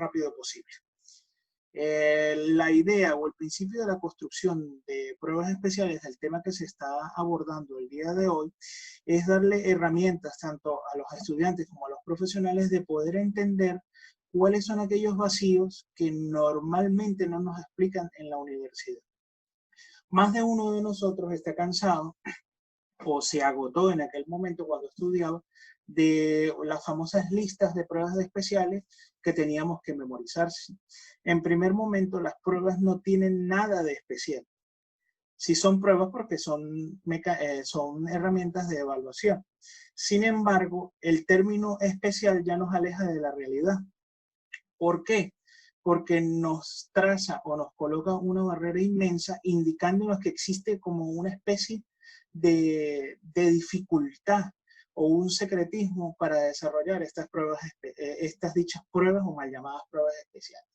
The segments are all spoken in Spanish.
rápido posible. La idea o el principio de la construcción de pruebas especiales del tema que se está abordando el día de hoy es darle herramientas tanto a los estudiantes como a los profesionales de poder entender cuáles son aquellos vacíos que normalmente no nos explican en la universidad. Más de uno de nosotros está cansado o se agotó en aquel momento cuando estudiaba de las famosas listas de pruebas especiales que teníamos que memorizarse. En primer momento, las pruebas no tienen nada de especial. Sí son pruebas porque son herramientas de evaluación. Sin embargo, el término especial ya nos aleja de la realidad. ¿Por qué? Porque nos traza o nos coloca una barrera inmensa indicándonos que existe como una especie de dificultad o un secretismo para desarrollar estas pruebas, estas dichas pruebas o mal llamadas pruebas especiales.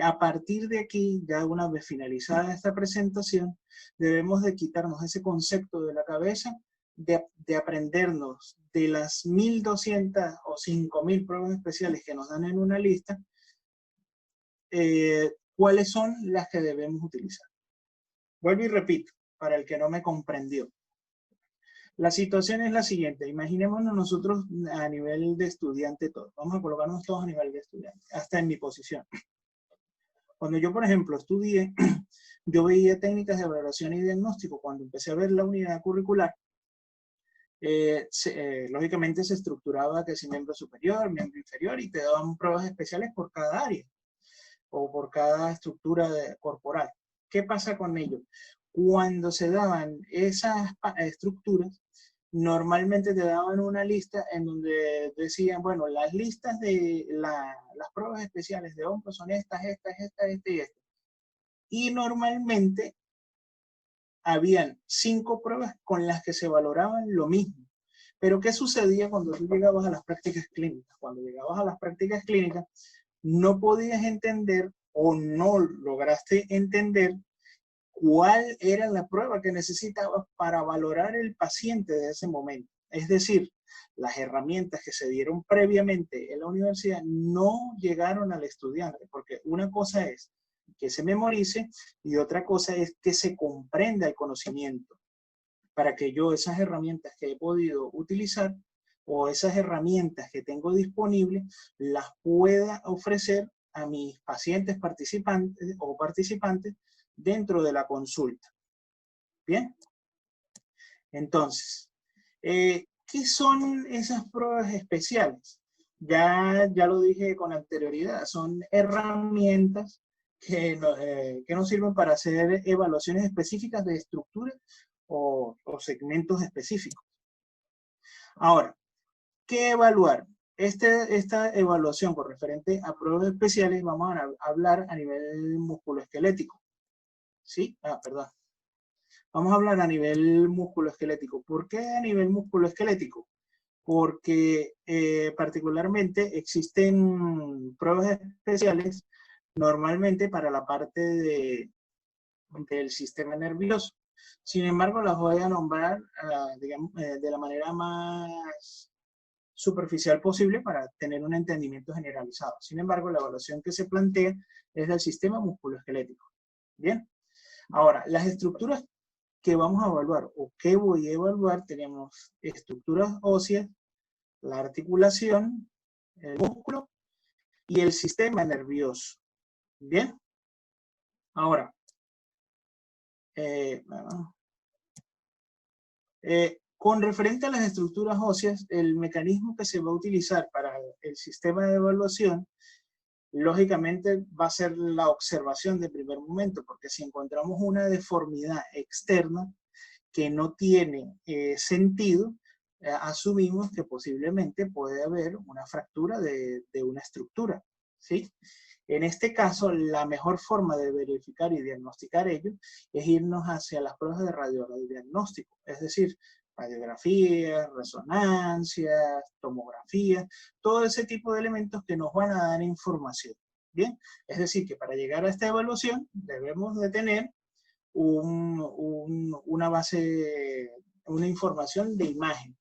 A partir de aquí, ya una vez finalizada esta presentación, debemos de quitarnos ese concepto de la cabeza de aprendernos de las 1.200 o 5.000 pruebas especiales que nos dan en una lista, cuáles son las que debemos utilizar. Vuelvo y repito, para el que no me comprendió. La situación es la siguiente. Imaginémonos nosotros a nivel de estudiante todos. Vamos a colocarnos todos a nivel de estudiante, hasta en mi posición. Cuando yo, por ejemplo, estudié, yo veía técnicas de evaluación y diagnóstico. Cuando empecé a ver la unidad curricular, lógicamente se estructuraba que si miembro superior, miembro inferior, y te daban pruebas especiales por cada área o por cada estructura corporal. ¿Qué pasa con ello? Cuando se daban esas estructuras, normalmente te daban una lista en donde decían, bueno, las listas de las pruebas especiales de hombros son estas y estas. Y normalmente habían 5 pruebas con las que se valoraban lo mismo. Pero ¿qué sucedía cuando tú llegabas a las prácticas clínicas? Cuando llegabas a las prácticas clínicas, no podías entender o no lograste entender cuál era la prueba que necesitabas para valorar el paciente de ese momento. Es decir, las herramientas que se dieron previamente en la universidad no llegaron al estudiante, porque una cosa es que se memorice y otra cosa es que se comprenda el conocimiento, para que yo esas herramientas que he podido utilizar o esas herramientas que tengo disponibles las pueda ofrecer a mis pacientes participantes dentro de la consulta. Bien, entonces, ¿qué son esas pruebas especiales? Ya lo dije con anterioridad, son herramientas que nos sirven para hacer evaluaciones específicas de estructuras o segmentos específicos. Ahora, ¿qué evaluar? Esta evaluación con referente a pruebas especiales vamos a hablar a nivel musculoesquelético. ¿Sí? Perdón. Vamos a hablar a nivel musculoesquelético. ¿Por qué a nivel musculoesquelético? Porque particularmente existen pruebas especiales normalmente para la parte del sistema nervioso. Sin embargo, las voy a nombrar digamos, de la manera más superficial posible para tener un entendimiento generalizado. Sin embargo, la evaluación que se plantea es del sistema musculoesquelético. Bien. Ahora, las estructuras que vamos a evaluar o que voy a evaluar, tenemos estructuras óseas, la articulación, el músculo y el sistema nervioso. Bien. Ahora, con referente a las estructuras óseas, el mecanismo que se va a utilizar para el sistema de evaluación, lógicamente va a ser la observación de primer momento, porque si encontramos una deformidad externa que no tiene sentido, asumimos que posiblemente puede haber una fractura de una estructura, ¿sí? En este caso, la mejor forma de verificar y diagnosticar ello es irnos hacia las pruebas de radiodiagnóstico, es decir, radiografías, resonancias, tomografías, todo ese tipo de elementos que nos van a dar información. Bien, es decir, que para llegar a esta evaluación debemos de tener una base, una información de imagen.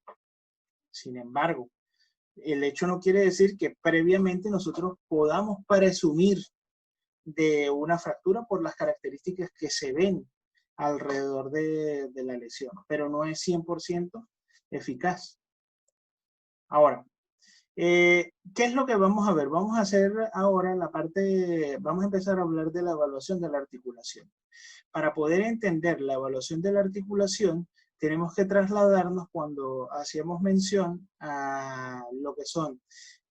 Sin embargo, El hecho no quiere decir que previamente nosotros podamos presumir de una fractura por las características que se ven alrededor de la lesión, pero no es 100% eficaz. Ahora, ¿qué es lo que vamos a ver? Vamos a hacer ahora la parte, vamos a empezar a hablar de la evaluación de la articulación. Para poder entender la evaluación de la articulación, tenemos que trasladarnos cuando hacíamos mención a lo que son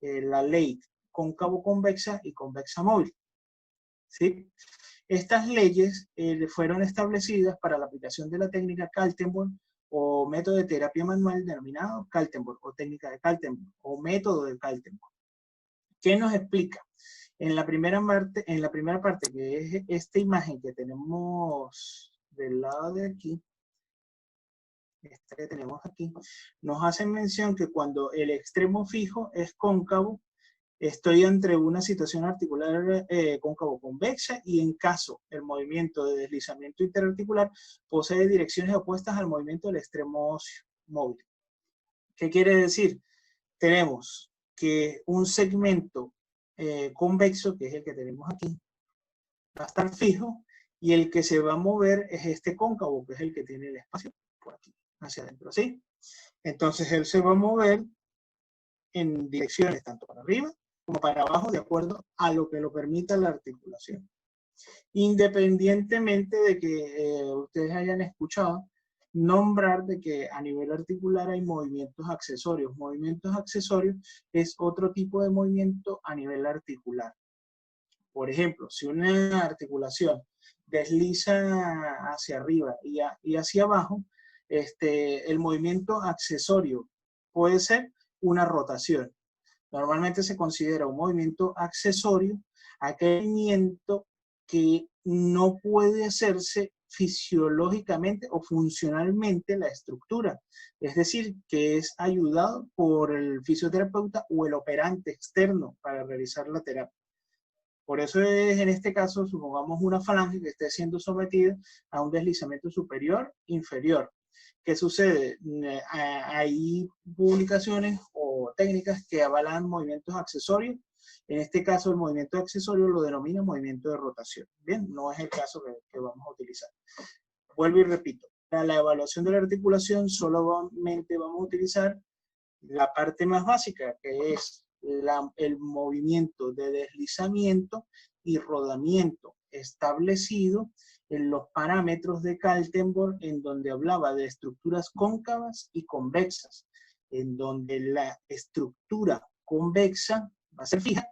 la ley cóncavo-convexa y convexa-móvil. ¿Sí? Estas leyes fueron establecidas para la aplicación de la técnica Kaltenborn o método de terapia manual denominado Kaltenborn o técnica de Kaltenborn o método de Kaltenborn. ¿Qué nos explica? En la primera parte, que es esta imagen que tenemos del lado de aquí, esta que tenemos aquí, nos hacen mención que cuando el extremo fijo es cóncavo, estoy entre una situación articular cóncavo-convexa y en caso el movimiento de deslizamiento interarticular posee direcciones opuestas al movimiento del extremo óseo móvil. ¿Qué quiere decir? Tenemos que un segmento convexo, que es el que tenemos aquí, va a estar fijo y el que se va a mover es este cóncavo, que es el que tiene el espacio por aquí, hacia adentro, ¿sí? Entonces él se va a mover en direcciones tanto para arriba como para abajo de acuerdo a lo que lo permita la articulación. Independientemente de que ustedes hayan escuchado nombrar de que a nivel articular hay movimientos accesorios. Movimientos accesorios es otro tipo de movimiento a nivel articular. Por ejemplo, si una articulación desliza hacia arriba y hacia abajo, el movimiento accesorio puede ser una rotación. Normalmente se considera un movimiento accesorio aquel movimiento que no puede hacerse fisiológicamente o funcionalmente la estructura. Es decir, que es ayudado por el fisioterapeuta o el operante externo para realizar la terapia. Por eso es, en este caso, supongamos una falange que esté siendo sometida a un deslizamiento superior, inferior. ¿Qué sucede? Hay publicaciones o técnicas que avalan movimientos accesorios. En este caso, el movimiento accesorio lo denomina movimiento de rotación. Bien, no es el caso que vamos a utilizar. Vuelvo y repito. Para la evaluación de la articulación solamente vamos a utilizar la parte más básica, que es el movimiento de deslizamiento y rodamiento establecido en los parámetros de Kaltenborn, en donde hablaba de estructuras cóncavas y convexas, en donde la estructura convexa va a ser fija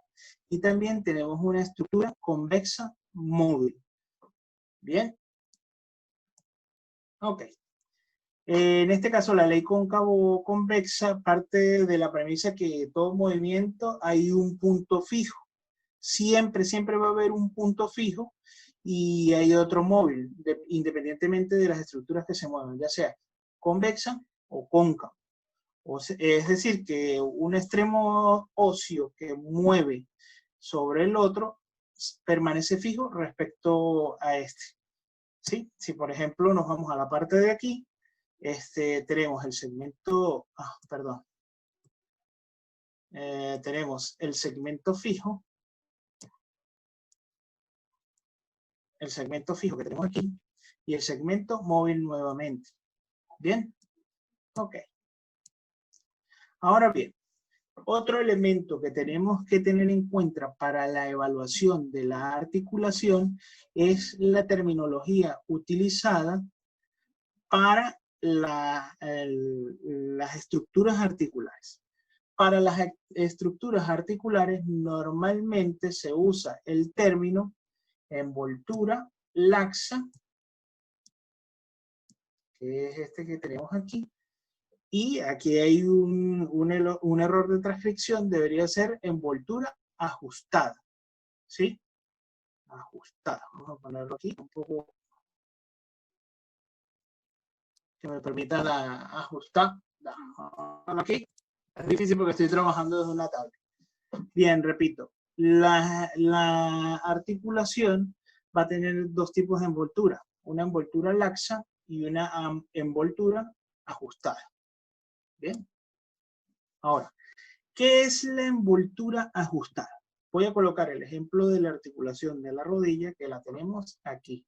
y también tenemos una estructura convexa móvil. Bien. Ok. En este caso, la ley cóncavo-convexa parte de la premisa que en todo movimiento hay un punto fijo. Siempre va a haber un punto fijo y hay otro móvil, independientemente de las estructuras que se muevan, ya sea convexa o cóncava. Es decir, que un extremo óseo que mueve sobre el otro permanece fijo respecto a este. ¿Sí? Si, por ejemplo, nos vamos a la parte de aquí, tenemos el segmento, tenemos el segmento fijo, que tenemos aquí, y el segmento móvil nuevamente. ¿Bien? Ok. Ahora bien, otro elemento que tenemos que tener en cuenta para la evaluación de la articulación es la terminología utilizada para las estructuras articulares. Para las estructuras articulares normalmente se usa el término envoltura laxa, que es este que tenemos aquí, y aquí hay un error de transcripción, debería ser envoltura ajustada, ¿sí? Ajustada. Vamos a ponerlo aquí un poco que me permita ajustar. Aquí es difícil porque estoy trabajando desde una tablet. Bien, repito, la articulación va a tener dos tipos de envoltura, una envoltura laxa y una envoltura ajustada. Bien. Ahora, ¿Qué es la envoltura ajustada? Voy a colocar el ejemplo de la articulación de la rodilla, que la tenemos aquí.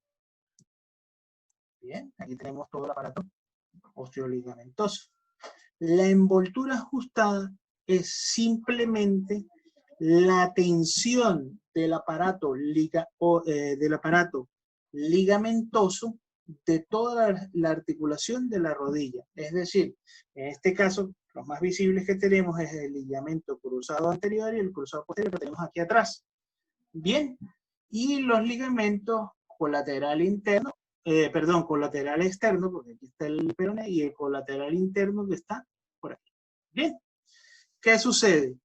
Bien, aquí tenemos todo el aparato osteoligamentoso. La envoltura ajustada es simplemente la tensión del aparato, ligamentoso de toda la articulación de la rodilla. Es decir, en este caso, los más visibles que tenemos es el ligamento cruzado anterior y el cruzado posterior que tenemos aquí atrás. Bien, y los ligamentos colateral interno, colateral externo, porque aquí está el peroné, y el colateral interno que está por aquí. Bien, ¿qué sucede?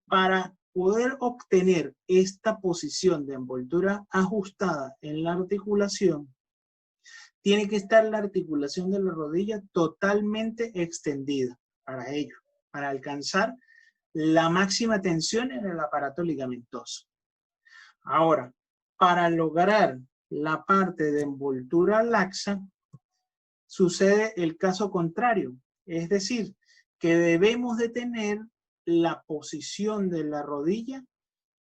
Para poder obtener esta posición de envoltura ajustada en la articulación, tiene que estar la articulación de la rodilla totalmente extendida para ello, para alcanzar la máxima tensión en el aparato ligamentoso. Ahora, para lograr la parte de envoltura laxa, sucede el caso contrario, es decir, que debemos de tener la posición de la rodilla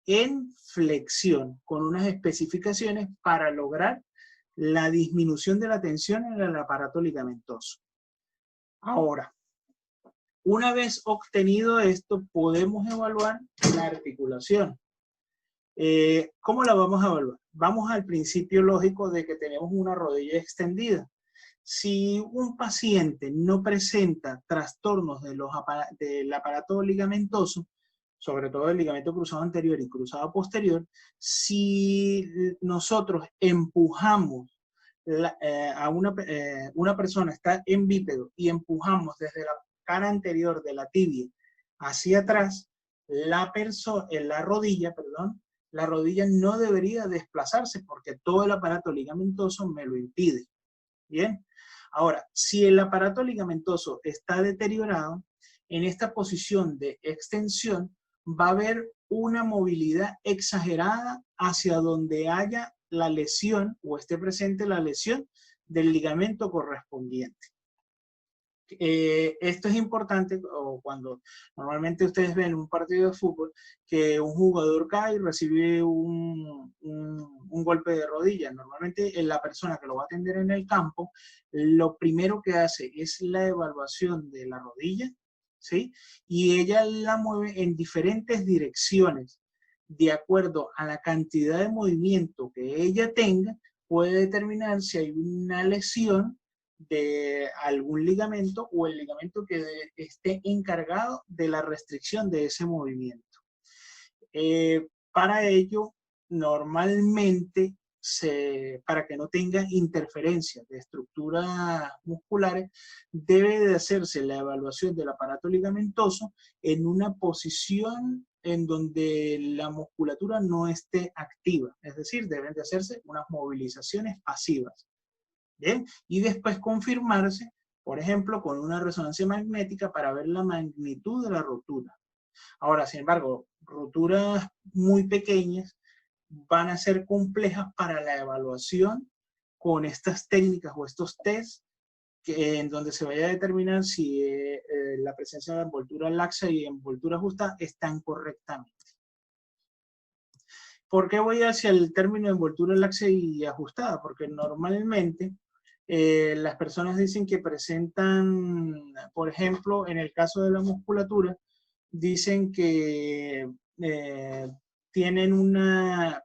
en flexión, con unas especificaciones para lograr la disminución de la tensión en el aparato ligamentoso. Ahora, una vez obtenido esto, podemos evaluar la articulación. ¿Cómo la vamos a evaluar? Vamos al principio lógico de que tenemos una rodilla extendida. Si un paciente no presenta trastornos del aparato ligamentoso, sobre todo el ligamento cruzado anterior y cruzado posterior, si nosotros empujamos a una persona está en bípedo y empujamos desde la cara anterior de la tibia hacia atrás, la rodilla no debería desplazarse porque todo el aparato ligamentoso me lo impide. Bien, ahora, si el aparato ligamentoso está deteriorado, en esta posición de extensión va a haber una movilidad exagerada hacia donde haya la lesión o esté presente la lesión del ligamento correspondiente. Esto es importante cuando normalmente ustedes ven un partido de fútbol que un jugador cae y recibe un golpe de rodilla. Normalmente la persona que lo va a atender en el campo, lo primero que hace es la evaluación de la rodilla, ¿sí? Y ella la mueve en diferentes direcciones. De acuerdo a la cantidad de movimiento que ella tenga, puede determinar si hay una lesión de algún ligamento o el ligamento que esté encargado de la restricción de ese movimiento. Para ello, normalmente, para que no tenga interferencias de estructuras musculares, debe de hacerse la evaluación del aparato ligamentoso en una posición en donde la musculatura no esté activa, es decir, deben de hacerse unas movilizaciones pasivas. Bien, y después confirmarse, por ejemplo, con una resonancia magnética para ver la magnitud de la rotura. Ahora, sin embargo, roturas muy pequeñas van a ser complejas para la evaluación con estas técnicas o estos tests en donde se vaya a determinar si la presencia de envoltura laxa y envoltura justa están correctamente. ¿Por qué voy hacia el término de envoltura laxa y ajustada? Porque normalmente las personas dicen que presentan, por ejemplo, en el caso de la musculatura, dicen que tienen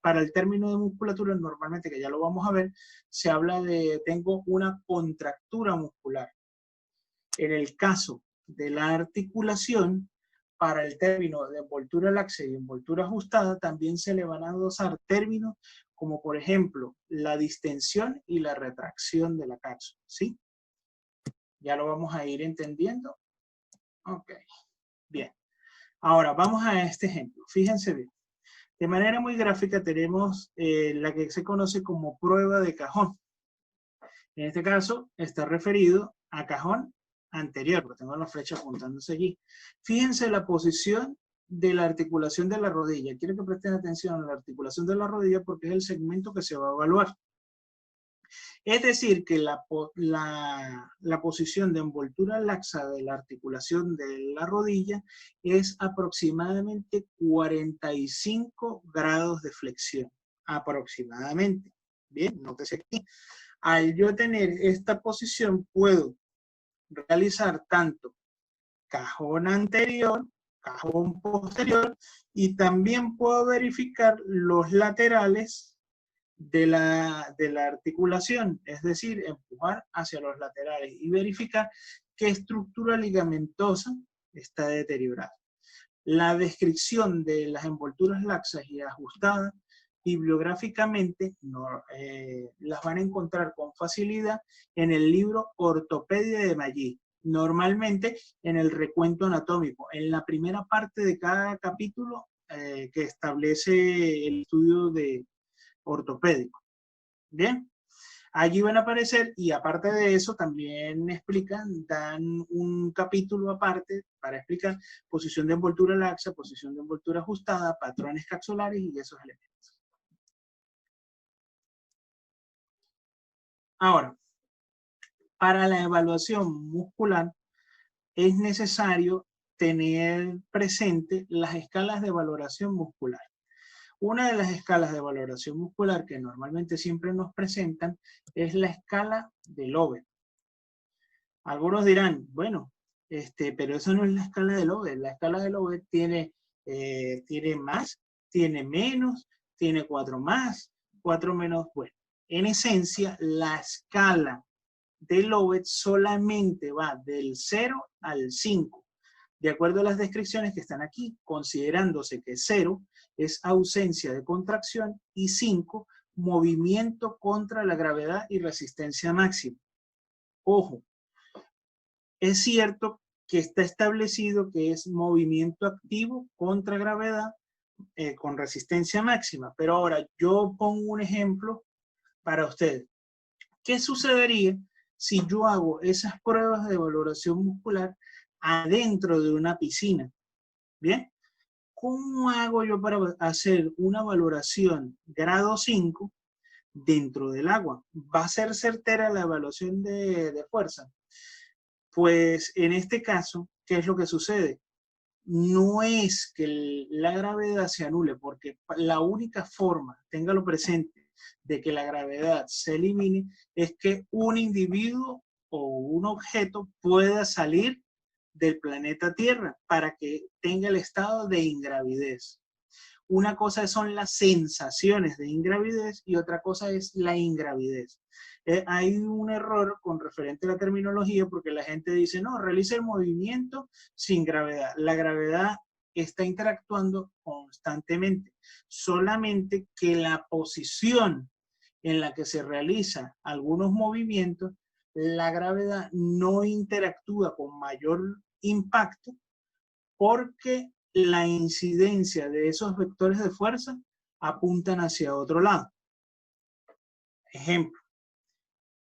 para el término de musculatura, normalmente, que ya lo vamos a ver, se habla de, tengo una contractura muscular. En el caso de la articulación, para el término de envoltura laxa y envoltura ajustada, también se le van a dosar términos como, por ejemplo, la distensión y la retracción de la cápsula, ¿sí? Ya lo vamos a ir entendiendo. Ok, bien. Ahora, vamos a este ejemplo. Fíjense bien. De manera muy gráfica tenemos la que se conoce como prueba de cajón. En este caso, está referido a cajón anterior, porque tengo la flecha apuntándose allí. Fíjense la posición de la articulación de la rodilla. Quiero que presten atención a la articulación de la rodilla porque es el segmento que se va a evaluar. Es decir, que la posición de envoltura laxa de la articulación de la rodilla es aproximadamente 45 grados de flexión. Aproximadamente. Bien, nótese aquí. Al yo tener esta posición, puedo realizar tanto cajón anterior, cajón posterior, y también puedo verificar los laterales de la articulación, es decir, empujar hacia los laterales y verificar qué estructura ligamentosa está deteriorada. La descripción de las envolturas laxas y ajustadas bibliográficamente las van a encontrar con facilidad en el libro Ortopedia de Maggi, normalmente en el recuento anatómico, en la primera parte de cada capítulo que establece el estudio de ortopédico. Bien, allí van a aparecer, y aparte de eso también explican, dan un capítulo aparte para explicar posición de envoltura laxa, posición de envoltura ajustada, patrones capsulares y esos elementos. Ahora, para la evaluación muscular es necesario tener presente las escalas de valoración muscular. Una de las escalas de valoración muscular que normalmente siempre nos presentan es la escala de Lovett. Algunos dirán, bueno, pero eso no es la escala de Lovett. La escala de Lovett tiene más, tiene menos, tiene 4 más, 4 menos. Bueno, en esencia, la escala de Lovett solamente va del 0 al 5. De acuerdo a las descripciones que están aquí, considerándose que 0 es ausencia de contracción y 5, movimiento contra la gravedad y resistencia máxima. Ojo, es cierto que está establecido que es movimiento activo contra gravedad con resistencia máxima, pero ahora yo pongo un ejemplo para ustedes. ¿Qué sucedería si yo hago esas pruebas de valoración muscular adentro de una piscina? Bien, ¿cómo hago yo para hacer una valoración grado 5 dentro del agua? ¿Va a ser certera la evaluación de fuerza? Pues en este caso, ¿qué es lo que sucede? No es que la gravedad se anule, porque la única forma, téngalo presente, de que la gravedad se elimine es que un individuo o un objeto pueda salir del planeta Tierra para que tenga el estado de ingravidez. Una cosa son las sensaciones de ingravidez y otra cosa es la ingravidez. Hay un error con referente a la terminología porque la gente dice, no, realiza el movimiento sin gravedad. La gravedad está interactuando constantemente, solamente que la posición en la que se realizan algunos movimientos, la gravedad no interactúa con mayor impacto porque la incidencia de esos vectores de fuerza apuntan hacia otro lado. Ejemplo.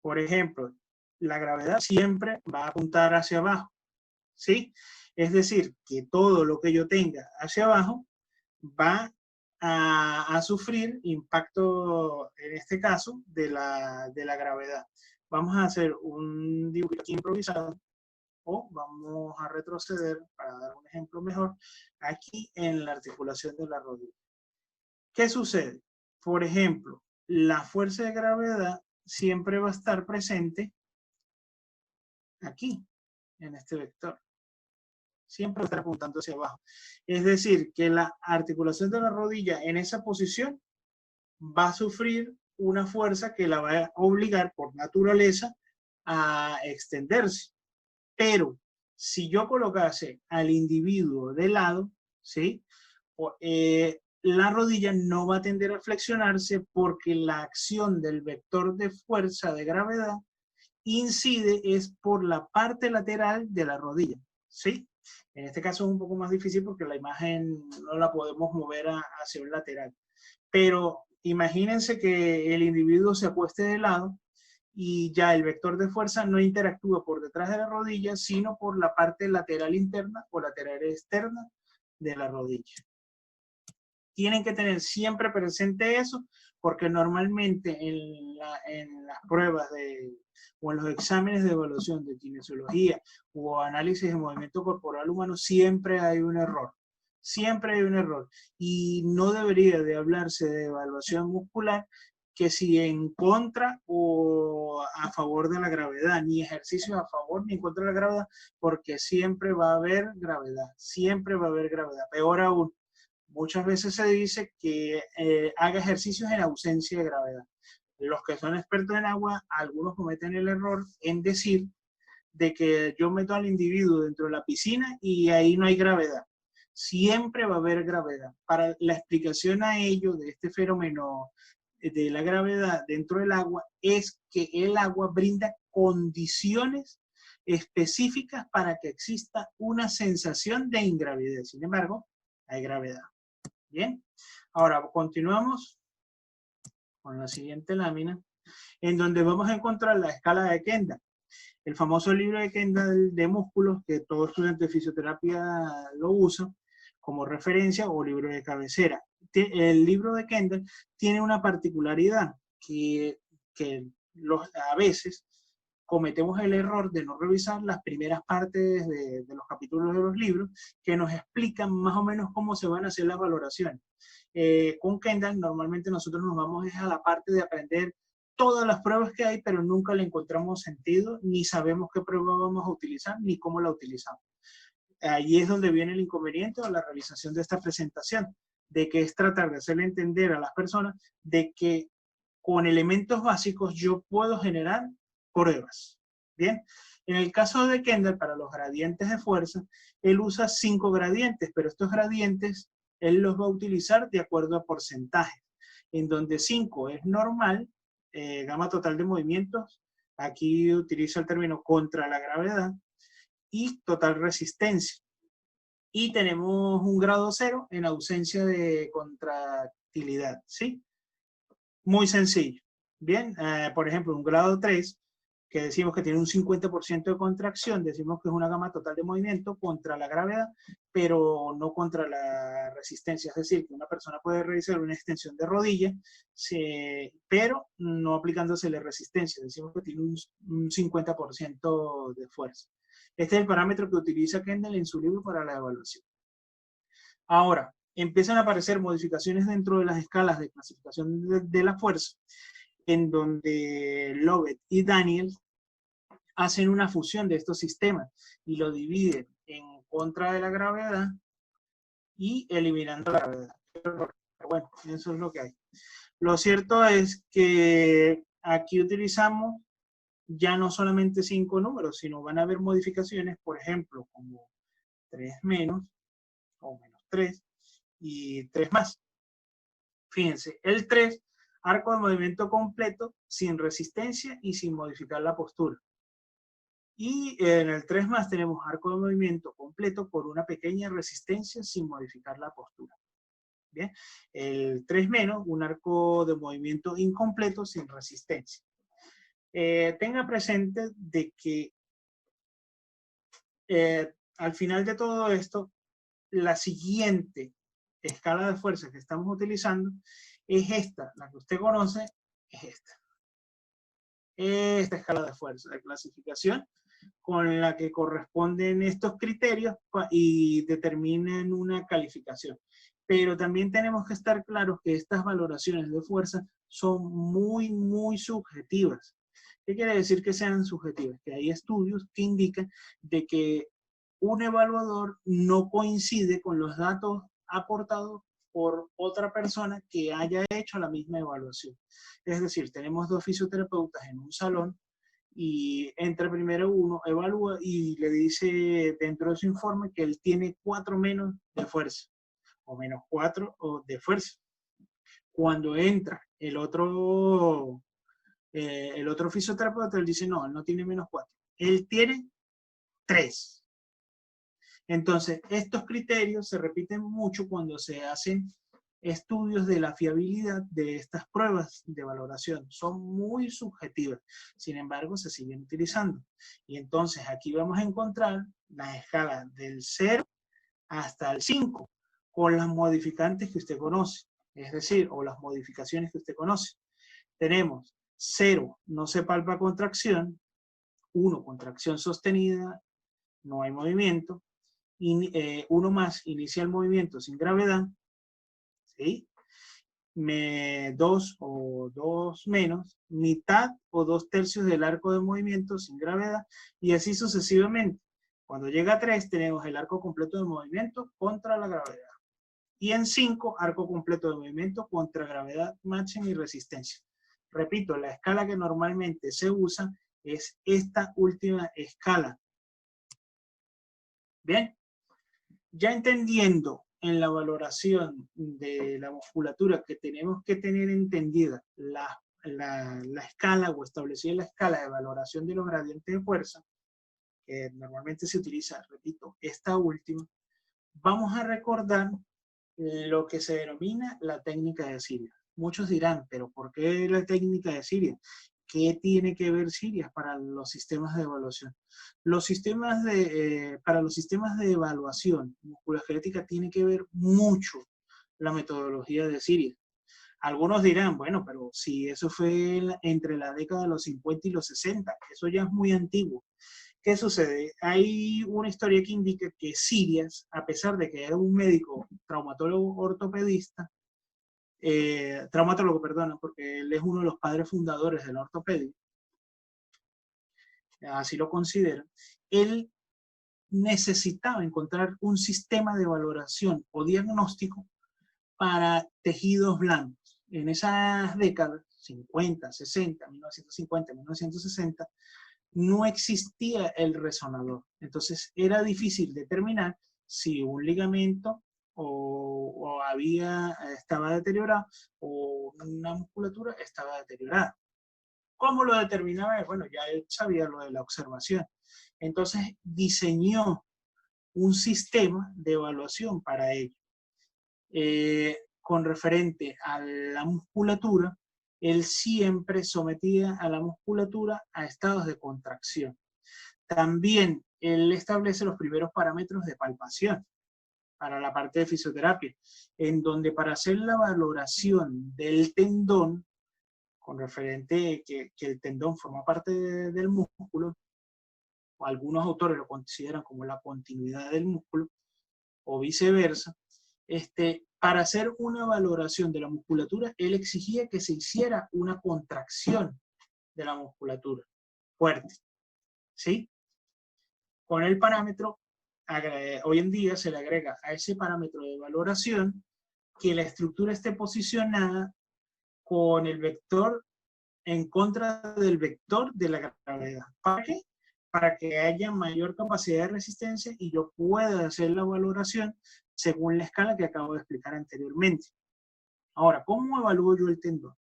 Por ejemplo, la gravedad siempre va a apuntar hacia abajo, ¿sí? Es decir, que todo lo que yo tenga hacia abajo va a sufrir impacto, en este caso, de la gravedad. Vamos a hacer un dibujo aquí improvisado, o vamos a retroceder para dar un ejemplo mejor, aquí en la articulación de la rodilla. ¿Qué sucede? Por ejemplo, la fuerza de gravedad siempre va a estar presente aquí, en este vector. Siempre va a estar apuntando hacia abajo. Es decir, que la articulación de la rodilla en esa posición va a sufrir una fuerza que la va a obligar por naturaleza a extenderse. Pero si yo colocase al individuo de lado, ¿sí? La rodilla no va a tender a flexionarse porque la acción del vector de fuerza de gravedad incide es por la parte lateral de la rodilla, ¿sí? En este caso es un poco más difícil porque la imagen no la podemos mover hacia un lateral. Pero imagínense que el individuo se acueste de lado y ya el vector de fuerza no interactúa por detrás de la rodilla, sino por la parte lateral interna o lateral externa de la rodilla. Tienen que tener siempre presente eso, porque normalmente en las pruebas o en los exámenes de evaluación de kinesiología o análisis de movimiento corporal humano, siempre hay un error. Siempre hay un error. Y no debería de hablarse de evaluación muscular que si en contra o a favor de la gravedad, ni ejercicios a favor ni en contra de la gravedad, porque siempre va a haber gravedad, siempre va a haber gravedad. Peor aún, muchas veces se dice que haga ejercicios en ausencia de gravedad. Los que son expertos en agua, algunos cometen el error en decir de que yo meto al individuo dentro de la piscina y ahí no hay gravedad. Siempre va a haber gravedad. Para la explicación a ello de este fenómeno de la gravedad dentro del agua es que el agua brinda condiciones específicas para que exista una sensación de ingravidez. Sin embargo, hay gravedad. Bien, ahora continuamos con la siguiente lámina, en donde vamos a encontrar la escala de Kendall. El famoso libro de Kendall de músculos, que todo estudiante de fisioterapia lo usa como referencia o libro de cabecera. El libro de Kendall tiene una particularidad que a veces cometemos el error de no revisar las primeras partes de los capítulos de los libros que nos explican más o menos cómo se van a hacer las valoraciones. Con Kendall normalmente nosotros nos vamos a la parte de aprender todas las pruebas que hay, pero nunca le encontramos sentido, ni sabemos qué prueba vamos a utilizar, ni cómo la utilizamos. Ahí es donde viene el inconveniente o la realización de esta presentación, de que es tratar de hacerle entender a las personas de que con elementos básicos yo puedo generar pruebas. Bien, en el caso de Kendall, para los gradientes de fuerza, él usa 5 gradientes, pero estos gradientes él los va a utilizar de acuerdo a porcentajes, en donde 5 es normal, gama total de movimientos, aquí utiliza el término contra la gravedad, y total resistencia. Y tenemos un grado 0 en ausencia de contractilidad, ¿sí? Muy sencillo. Bien, por ejemplo, un grado 3, que decimos que tiene un 50% de contracción, decimos que es una gama total de movimiento contra la gravedad, pero no contra la resistencia. Es decir, que una persona puede realizar una extensión de rodilla, pero no aplicándose la resistencia. Decimos que tiene un 50% de fuerza. Este es el parámetro que utiliza Kendall en su libro para la evaluación. Ahora, empiezan a aparecer modificaciones dentro de las escalas de clasificación de la fuerza, en donde Lovett y Daniel hacen una fusión de estos sistemas y lo dividen en contra de la gravedad y eliminando la gravedad. Pero bueno, eso es lo que hay. Lo cierto es que aquí utilizamos ya no solamente 5 números, sino van a haber modificaciones, por ejemplo, como 3 menos o menos 3 y 3 más. Fíjense, el 3, arco de movimiento completo, sin resistencia y sin modificar la postura. Y en el 3 más tenemos arco de movimiento completo por una pequeña resistencia sin modificar la postura. Bien, el 3 menos, un arco de movimiento incompleto sin resistencia. Tenga presente de que al final de todo esto, la siguiente escala de fuerza que estamos utilizando es esta, la que usted conoce es esta. Esta escala de fuerza de clasificación con la que corresponden estos criterios y determinan una calificación. Pero también tenemos que estar claros que estas valoraciones de fuerza son muy, muy subjetivas. ¿Qué quiere decir que sean subjetivas? Que hay estudios que indican de que un evaluador no coincide con los datos aportados por otra persona que haya hecho la misma evaluación. Es decir, tenemos 2 fisioterapeutas en un salón y entra primero uno, evalúa y le dice dentro de su informe que él tiene 4 menos de fuerza o menos 4 de fuerza. Cuando entra el otro fisioterapeuta, él dice no, él no tiene menos 4, él tiene 3. Entonces, estos criterios se repiten mucho cuando se hacen estudios de la fiabilidad de estas pruebas de valoración. Son muy subjetivas, sin embargo, se siguen utilizando. Y entonces aquí vamos a encontrar la escala del 0 hasta el 5, con las modificantes que usted conoce, es decir, o las modificaciones que usted conoce. Tenemos 0, no se palpa contracción; 1, contracción sostenida, no hay movimiento; 1 más, inicia el movimiento sin gravedad, ¿sí? 2 o 2 menos, mitad o 2/3 del arco de movimiento sin gravedad, y así sucesivamente. Cuando llega a 3, tenemos el arco completo de movimiento contra la gravedad. Y en 5, arco completo de movimiento contra gravedad máxima y resistencia. Repito, la escala que normalmente se usa es esta última escala. Bien, ya entendiendo en la valoración de la musculatura que tenemos que tener entendida la escala, o establecida la escala de valoración de los gradientes de fuerza, que normalmente se utiliza, repito, esta última, vamos a recordar lo que se denomina la técnica de Siria. Muchos dirán, pero ¿por qué la técnica de Siria? ¿Qué tiene que ver Siria para los sistemas de evaluación? Para los sistemas de evaluación musculoesquelética tiene que ver mucho la metodología de Siria. Algunos dirán, bueno, pero si eso fue entre la década de los 50 y los 60, eso ya es muy antiguo. ¿Qué sucede? Hay una historia que indica que Sirias, a pesar de que era un médico traumatólogo ortopedista, traumatólogo, perdona, porque él es uno de los padres fundadores de la ortopedia, así lo consideran, él necesitaba encontrar un sistema de valoración o diagnóstico para tejidos blandos. En esas décadas, 50, 60, 1950, 1960, no existía el resonador. Entonces era difícil determinar si un ligamento estaba deteriorado o una musculatura estaba deteriorada. ¿Cómo lo determinaba? Bueno, ya él sabía lo de la observación. Entonces diseñó un sistema de evaluación para ello. Con referente a la musculatura, él siempre sometía a la musculatura a estados de contracción. También él establece los primeros parámetros de palpación para la parte de fisioterapia, en donde para hacer la valoración del tendón, con referente que el tendón forma parte del músculo, o algunos autores lo consideran como la continuidad del músculo, o viceversa, para hacer una valoración de la musculatura, él exigía que se hiciera una contracción de la musculatura fuerte, ¿sí? Con el parámetro, hoy en día se le agrega a ese parámetro de valoración que la estructura esté posicionada con el vector en contra del vector de la gravedad. ¿Para qué? Para que haya mayor capacidad de resistencia y yo pueda hacer la valoración según la escala que acabo de explicar anteriormente. Ahora, ¿cómo evalúo yo el tendón?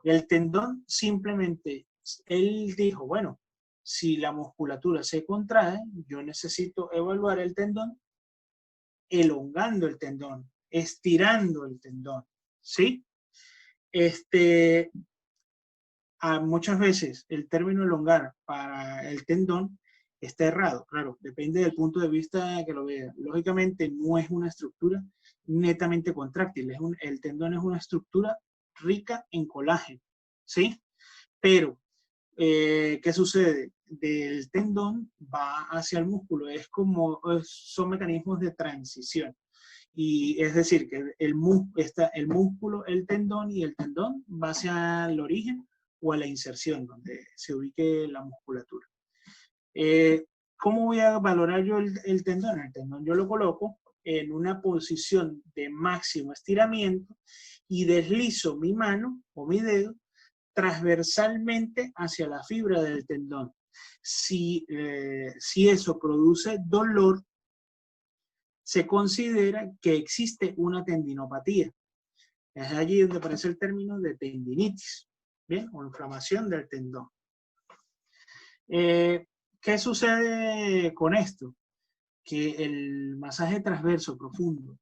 El tendón simplemente, él dijo, bueno, si la musculatura se contrae, yo necesito evaluar el tendón elongando el tendón, estirando el tendón, ¿sí? Muchas veces el término elongar para el tendón está errado, claro, depende del punto de vista que lo vea. Lógicamente no es una estructura netamente contráctil, el tendón es una estructura rica en colágeno, ¿sí? Pero, ¿qué sucede? Del tendón va hacia el músculo, son mecanismos de transición. Y es decir, que el músculo, el tendón, y el tendón va hacia el origen o a la inserción, donde se ubique la musculatura. ¿Cómo voy a valorar yo el tendón? El tendón yo lo coloco en una posición de máximo estiramiento y deslizo mi mano o mi dedo transversalmente hacia la fibra del tendón. Si eso produce dolor, se considera que existe una tendinopatía. Es allí donde aparece el término de tendinitis, ¿bien? O inflamación del tendón. ¿Qué sucede con esto? Que el masaje transverso profundo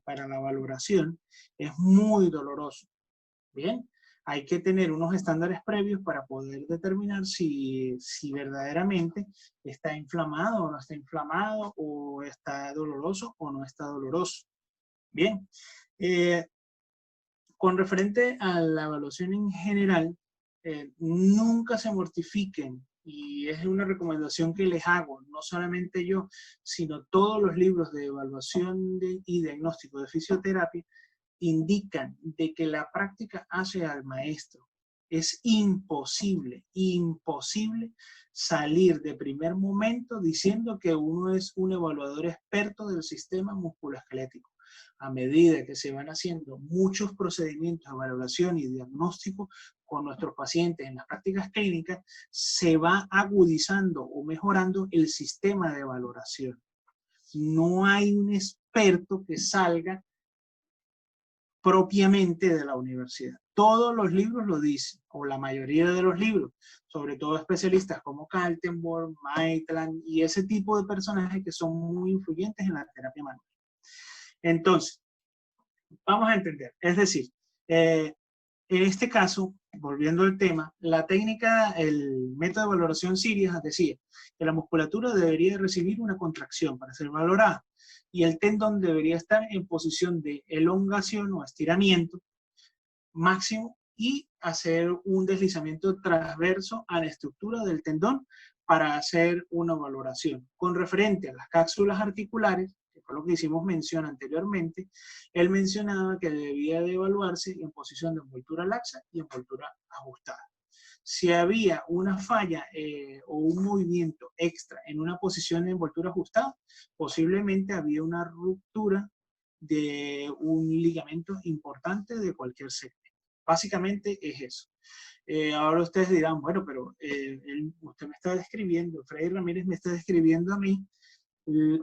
para la valoración es muy doloroso, ¿bien? hay que tener unos estándares previos para poder determinar si verdaderamente está inflamado o no está inflamado, o está doloroso o no está doloroso. Bien, con referente a la evaluación en general, nunca se mortifiquen, y es una recomendación que les hago, no solamente yo, sino todos los libros de evaluación y diagnóstico de fisioterapia indican de que la práctica hace al maestro. Es imposible salir de primer momento diciendo que uno es un evaluador experto del sistema musculoesquelético. A medida que se van haciendo muchos procedimientos de evaluación y diagnóstico con nuestros pacientes en las prácticas clínicas, se va agudizando o mejorando el sistema de valoración. No hay un experto que salga propiamente de la universidad. Todos los libros lo dicen, o la mayoría de los libros, sobre todo especialistas como Kaltenborn, Maitland y ese tipo de personajes que son muy influyentes en la terapia manual. Entonces, vamos a entender, es decir, en este caso, volviendo al tema, la técnica, el método de valoración Sirius decía que la musculatura debería recibir una contracción para ser valorada, y el tendón debería estar en posición de elongación o estiramiento máximo y hacer un deslizamiento transverso a la estructura del tendón para hacer una valoración. Con referente a las cápsulas articulares, que fue lo que hicimos mención anteriormente, él mencionaba que debía de evaluarse en posición de envoltura laxa y envoltura ajustada. Si había una falla o un movimiento extra en una posición de envoltura ajustada, posiblemente había una ruptura de un ligamento importante de cualquier segmento. Básicamente es eso. Ahora ustedes dirán, bueno, pero usted me está describiendo, Freddy Ramírez me está describiendo a mí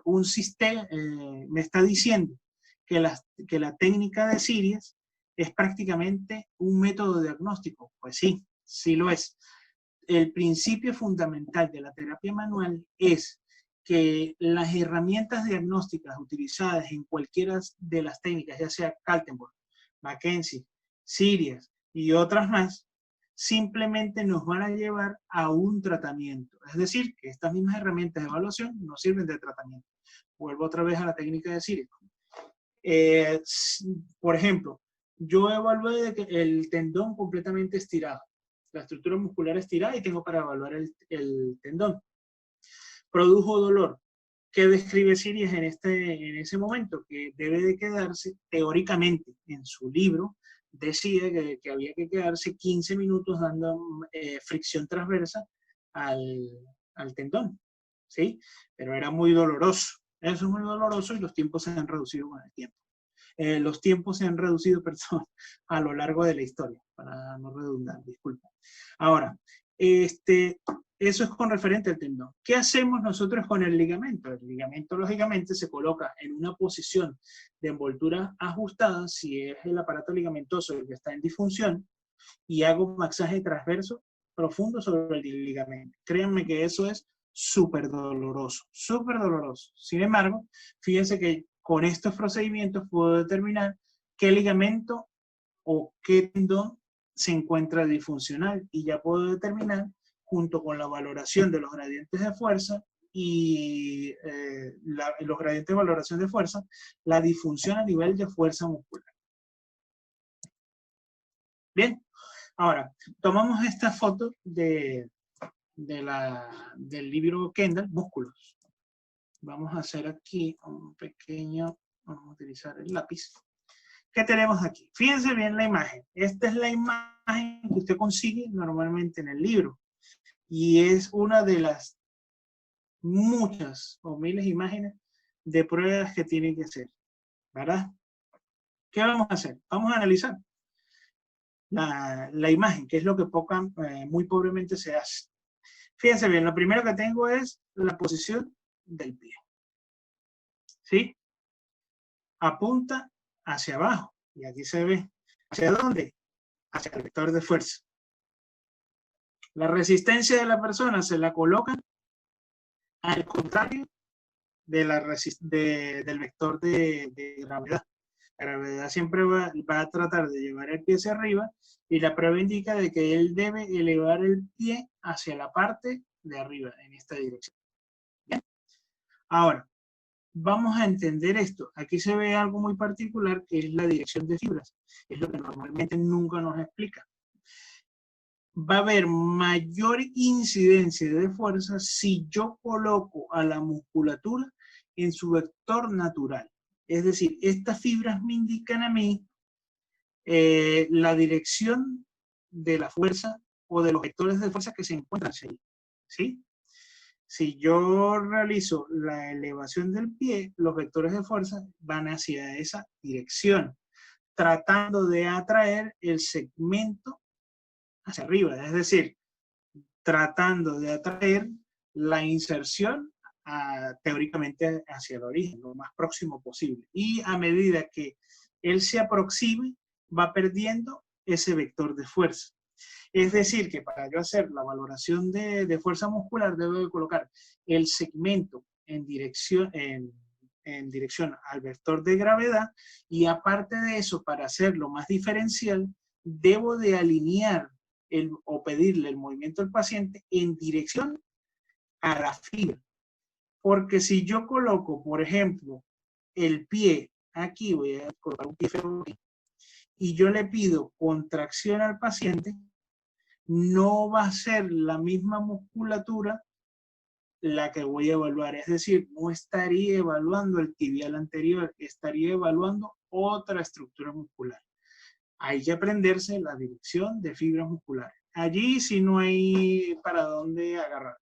un sistema, me está diciendo que la técnica de Sirius es prácticamente un método diagnóstico. Pues sí, sí lo es. El principio fundamental de la terapia manual es que las herramientas diagnósticas utilizadas en cualquiera de las técnicas, ya sea Kaltenborn, Mackenzie, Sirius y otras más, simplemente nos van a llevar a un tratamiento. Es decir, que estas mismas herramientas de evaluación nos sirven de tratamiento. Vuelvo otra vez a la técnica de Sirius. Por ejemplo, yo evalué el tendón completamente estirado, la estructura muscular estirada, y tengo para evaluar el tendón. Produjo dolor. ¿Qué describe Sirius en ese momento? Que debe de quedarse, teóricamente, en su libro, decía que había que quedarse 15 minutos dando fricción transversa al tendón, ¿sí? Pero era muy doloroso. Eso es muy doloroso y los tiempos se han reducido con el tiempo. Los tiempos se han reducido, perdón, a lo largo de la historia, para no redundar, disculpa. Ahora, eso es con referente al tendón. ¿Qué hacemos nosotros con el ligamento? El ligamento, lógicamente, se coloca en una posición de envoltura ajustada, si es el aparato ligamentoso el que está en disfunción, y hago un masaje transverso profundo sobre el ligamento. Créanme que eso es súper doloroso, súper doloroso. Sin embargo, fíjense que con estos procedimientos puedo determinar qué ligamento o qué tendón se encuentra disfuncional, y ya puedo determinar, junto con la valoración de los gradientes de fuerza y los gradientes de valoración de fuerza, la disfunción a nivel de fuerza muscular. Bien, ahora tomamos esta foto del libro Kendall, Músculos. Vamos a hacer aquí un pequeño, vamos a utilizar el lápiz. ¿Qué tenemos aquí? Fíjense bien la imagen. Esta es la imagen que usted consigue normalmente en el libro, y es una de las muchas o miles de imágenes de pruebas que tiene que hacer, ¿verdad? ¿Qué vamos a hacer? Vamos a analizar la imagen, que es lo que muy pobremente se hace. Fíjense bien, lo primero que tengo es la posición del pie, ¿sí? Apunta hacia abajo, y aquí se ve. ¿Hacia dónde? Hacia el vector de fuerza. La resistencia de la persona se la coloca al contrario de del vector de gravedad. La gravedad siempre va a tratar de llevar el pie hacia arriba y la prueba indica de que él debe elevar el pie hacia la parte de arriba, en esta dirección. ¿Bien? Ahora, vamos a entender esto. Aquí se ve algo muy particular que es la dirección de fibras. Es lo que normalmente nunca nos explica. Va a haber mayor incidencia de fuerza si yo coloco a la musculatura en su vector natural. Es decir, estas fibras me indican a mí la dirección de la fuerza o de los vectores de fuerza que se encuentran ahí. ¿Sí? Si yo realizo la elevación del pie, los vectores de fuerza van hacia esa dirección, tratando de atraer el segmento hacia arriba, es decir, tratando de atraer la inserción teóricamente hacia el origen, lo más próximo posible. Y a medida que él se aproxime, va perdiendo ese vector de fuerza. Es decir, que para yo hacer la valoración de fuerza muscular, debo de colocar el segmento en dirección al vector de gravedad, y aparte de eso, para hacerlo más diferencial, debo de alinear o pedirle el movimiento al paciente en dirección a la fibra. Porque si yo coloco, por ejemplo, el pie aquí, voy a colocar un pie feo aquí, y yo le pido contracción al paciente, no va a ser la misma musculatura la que voy a evaluar. Es decir, no estaría evaluando el tibial anterior, estaría evaluando otra estructura muscular. Hay que aprenderse la dirección de fibras musculares. Allí sí no hay para dónde agarrar.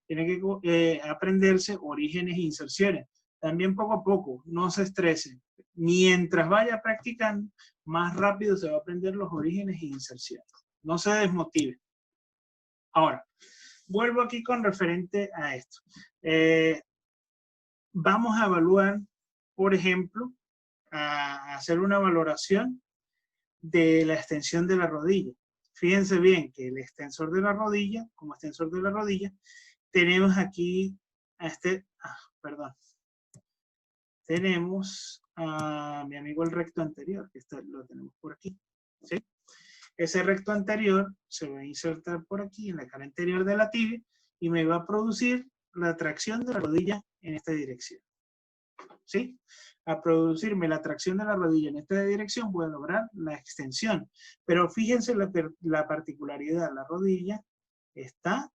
Tiene que aprenderse orígenes e inserciones. También poco a poco, no se estresen. Mientras vaya practicando, más rápido se va a aprender los orígenes e inserciones. No se desmotive. Ahora, vuelvo aquí con referente a esto. Vamos a evaluar, por ejemplo, a hacer una valoración de la extensión de la rodilla. Fíjense bien que el extensor de la rodilla, como extensor de la rodilla, tenemos aquí a tenemos a mi amigo el recto anterior, que lo tenemos por aquí, ¿sí? Ese recto anterior se va a insertar por aquí en la cara anterior de la tibia y me va a producir la tracción de la rodilla en esta dirección. ¿Sí? A producirme la tracción de la rodilla en esta dirección voy a lograr la extensión. Pero fíjense la particularidad, la rodilla está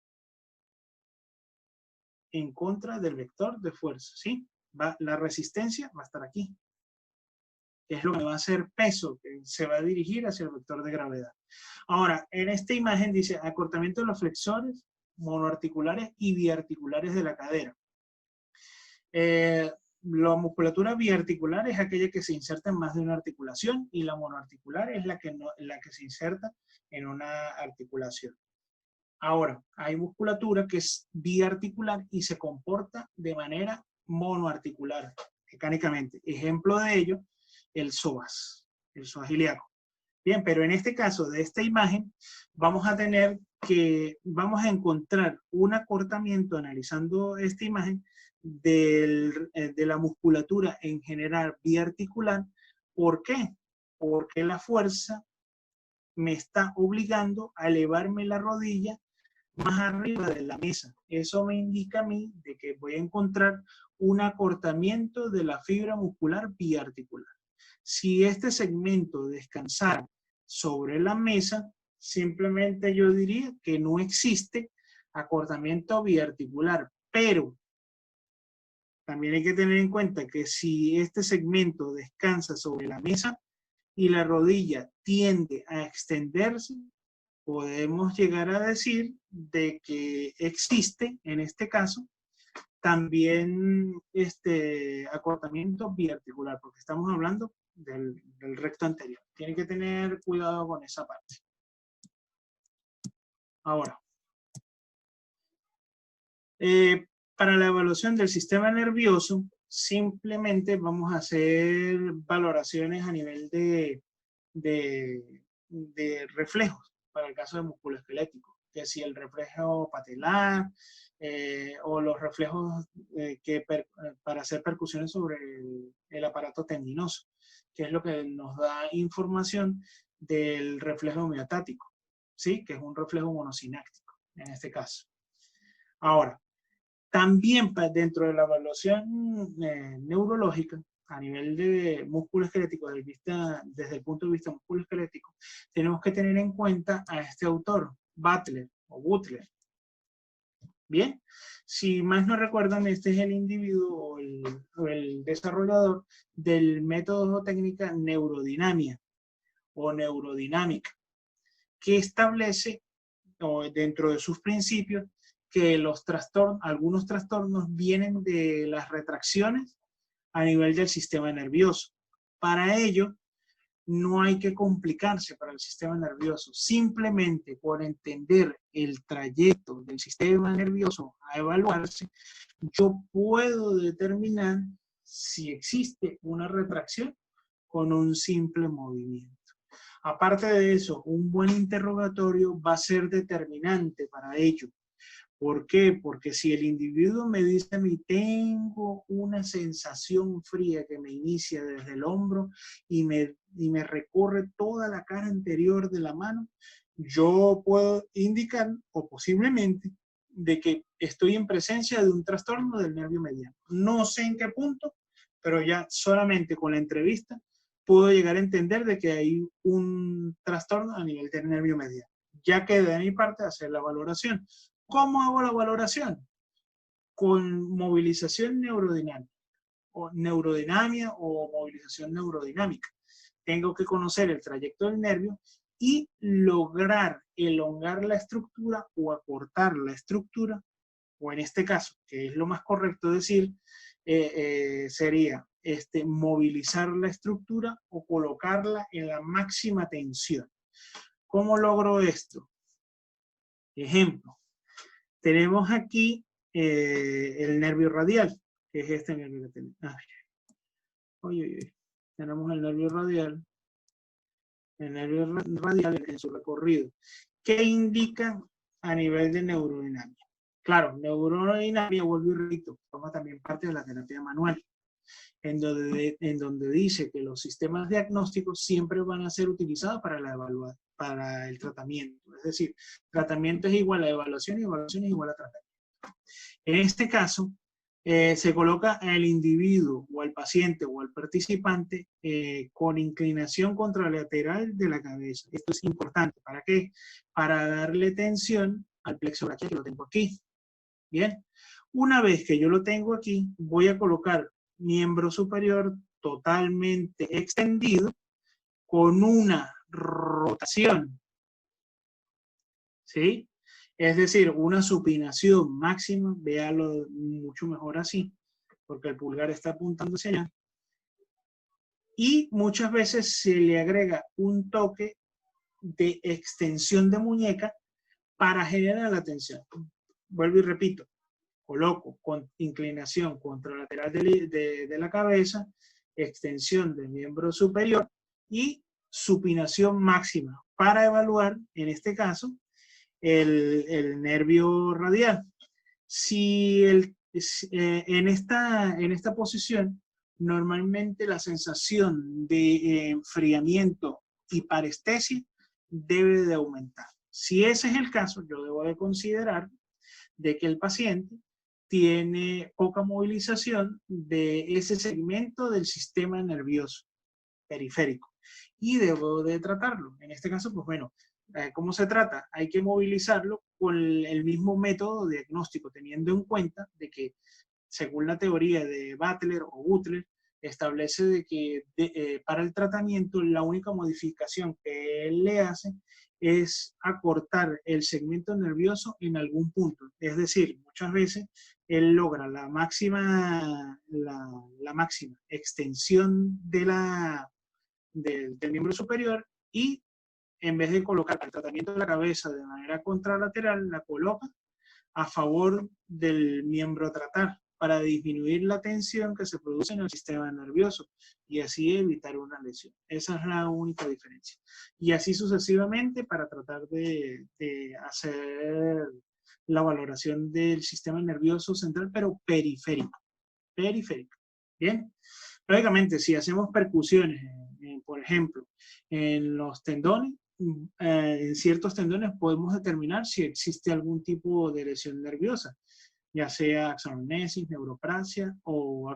en contra del vector de fuerza, ¿sí? La resistencia va a estar aquí, que es lo que va a hacer peso, que se va a dirigir hacia el vector de gravedad. Ahora, en esta imagen dice acortamiento de los flexores monoarticulares y biarticulares de la cadera. La musculatura biarticular es aquella que se inserta en más de una articulación y la monoarticular es la que se inserta en una articulación. Ahora, hay musculatura que es biarticular y se comporta de manera monoarticular, mecánicamente. Ejemplo de ello, el psoas ilíaco. Bien, pero en este caso de esta imagen, vamos a encontrar un acortamiento analizando esta imagen de la musculatura en general biarticular. ¿Por qué? Porque la fuerza me está obligando a elevarme la rodilla más arriba de la mesa. Eso me indica a mí de que voy a encontrar un acortamiento de la fibra muscular biarticular. Si este segmento descansara sobre la mesa, simplemente yo diría que no existe acortamiento biarticular, pero también hay que tener en cuenta que si este segmento descansa sobre la mesa y la rodilla tiende a extenderse, podemos llegar a decir de que existe, en este caso, también acortamiento biarticular, porque estamos hablando del recto anterior. Tienen que tener cuidado con esa parte. Ahora, para la evaluación del sistema nervioso, simplemente vamos a hacer valoraciones a nivel de reflejos, para el caso de músculo esquelético, que si el reflejo patelar o los reflejos para hacer percusiones sobre el aparato tendinoso, que es lo que nos da información del reflejo homeostático, ¿sí? Que es un reflejo monosináctico, en este caso. Ahora, también dentro de la evaluación neurológica, a nivel de músculo esquelético, desde el punto de vista músculo esquelético, tenemos que tener en cuenta a este autor, Butler o Butler. Bien, si más no recuerdan, este es el individuo o el desarrollador del método o técnica neurodinamia o neurodinámica, que establece dentro de sus principios que algunos trastornos vienen de las retracciones a nivel del sistema nervioso. Para ello, no hay que complicarse para el sistema nervioso. Simplemente por entender el trayecto del sistema nervioso a evaluarse, yo puedo determinar si existe una retracción con un simple movimiento. Aparte de eso, un buen interrogatorio va a ser determinante para ello. ¿Por qué? Porque si el individuo me dice a mí, tengo una sensación fría que me inicia desde el hombro y me recorre toda la cara anterior de la mano, yo puedo indicar, o posiblemente, de que estoy en presencia de un trastorno del nervio mediano. No sé en qué punto, pero ya solamente con la entrevista puedo llegar a entender de que hay un trastorno a nivel del nervio mediano. Ya queda de mi parte hacer la valoración. ¿Cómo hago la valoración? Con movilización neurodinamia o movilización neurodinámica. Tengo que conocer el trayecto del nervio y lograr elongar la estructura o acortar la estructura, o en este caso, que es lo más correcto decir, sería movilizar la estructura o colocarla en la máxima tensión. ¿Cómo logro esto? Ejemplo. Tenemos aquí el nervio radial, que es este nervio que tenemos. Tenemos el nervio radial en su recorrido. ¿Qué indica a nivel de neurodinamia? Claro, neurodinamia, vuelvo y repito, forma también parte de la terapia manual, en donde dice que los sistemas diagnósticos siempre van a ser utilizados para el tratamiento. Es decir, tratamiento es igual a evaluación y evaluación es igual a tratamiento. En este caso, se coloca al individuo o al paciente o al participante con inclinación contralateral de la cabeza. Esto es importante. ¿Para qué? Para darle tensión al plexo braquial, que lo tengo aquí. Bien. Una vez que yo lo tengo aquí, voy a colocar miembro superior totalmente extendido con una rotación. ¿Sí? Es decir, una supinación máxima, véalo mucho mejor así, porque el pulgar está apuntando hacia allá. Y muchas veces se le agrega un toque de extensión de muñeca para generar la tensión. Vuelvo y repito, coloco con inclinación contralateral de la cabeza, extensión del miembro superior y supinación máxima para evaluar, en este caso, el nervio radial. Si en esta posición, normalmente la sensación de enfriamiento y parestesia debe de aumentar. Si ese es el caso, yo debo de considerar de que el paciente tiene poca movilización de ese segmento del sistema nervioso periférico y debo de tratarlo. En este caso, pues bueno, ¿cómo se trata? Hay que movilizarlo con el mismo método diagnóstico, teniendo en cuenta de que, según la teoría de Butler, establece de que para el tratamiento la única modificación que él le hace es acortar el segmento nervioso en algún punto. Es decir, muchas veces él logra la máxima extensión del miembro superior y en vez de colocar el tratamiento de la cabeza de manera contralateral, la coloca a favor del miembro a tratar para disminuir la tensión que se produce en el sistema nervioso y así evitar una lesión. Esa es la única diferencia. Y así sucesivamente para tratar de hacer la valoración del sistema nervioso central, pero periférico. Periférico. Bien. Lógicamente, si hacemos percusiones Por ejemplo, en los tendones, en ciertos tendones podemos determinar si existe algún tipo de lesión nerviosa, ya sea axonognesis, neuropraxia o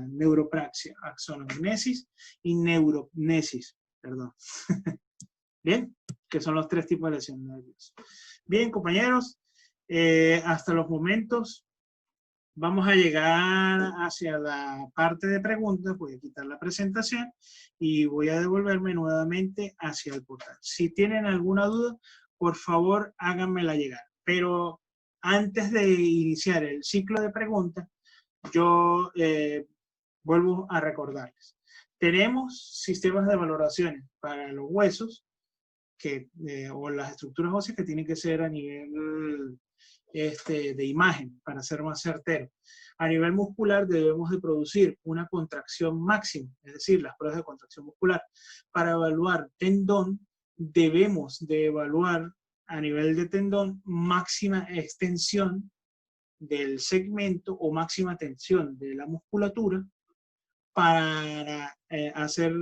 neuropraxia, axonognesis y neuropnesis, perdón. Bien, que son los tres tipos de lesión nerviosa. Bien, compañeros, hasta los momentos vamos a llegar hacia la parte de preguntas. Voy a quitar la presentación y voy a devolverme nuevamente hacia el portal. Si tienen alguna duda, por favor, háganmela llegar. Pero antes de iniciar el ciclo de preguntas, yo vuelvo a recordarles. Tenemos sistemas de valoraciones para los huesos o las estructuras óseas que tienen que ser a nivel de imagen para ser más certero. A nivel muscular debemos de producir una contracción máxima, es decir, las pruebas de contracción muscular. Para evaluar tendón, debemos de evaluar a nivel de tendón máxima extensión del segmento o máxima tensión de la musculatura para hacer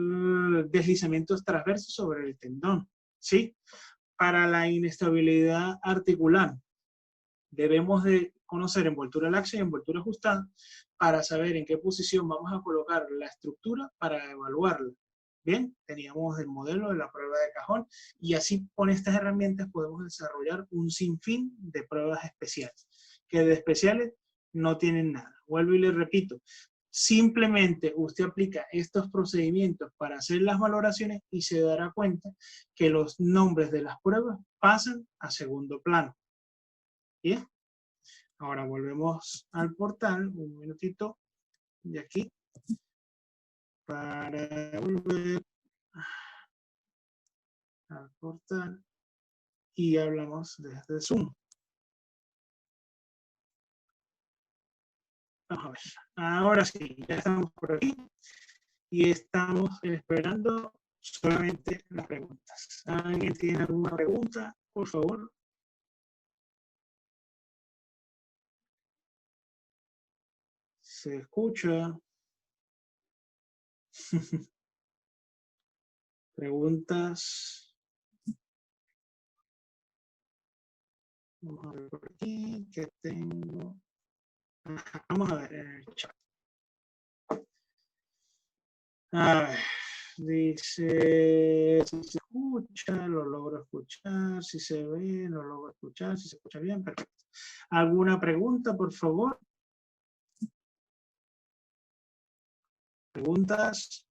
deslizamientos transversos sobre el tendón, ¿sí? Para la inestabilidad articular, debemos de conocer envoltura laxa y envoltura ajustada para saber en qué posición vamos a colocar la estructura para evaluarla. Bien, teníamos el modelo de la prueba de cajón y así con estas herramientas podemos desarrollar un sinfín de pruebas especiales, que de especiales no tienen nada. Vuelvo y les repito, simplemente usted aplica estos procedimientos para hacer las valoraciones y se dará cuenta que los nombres de las pruebas pasan a segundo plano. Bien, ahora volvemos al portal, un minutito de aquí, para volver al portal y hablamos desde Zoom. Vamos a ver, ahora sí, ya estamos por aquí y estamos esperando solamente las preguntas. ¿Alguien tiene alguna pregunta? Por favor. Se escucha. Preguntas. Vamos a ver por aquí que tengo. Ajá, vamos a ver en el chat. A ver, dice, si se escucha, lo logro escuchar, si se ve, lo logro escuchar, si se escucha bien, perfecto. ¿Alguna pregunta, por favor? ¿Preguntas?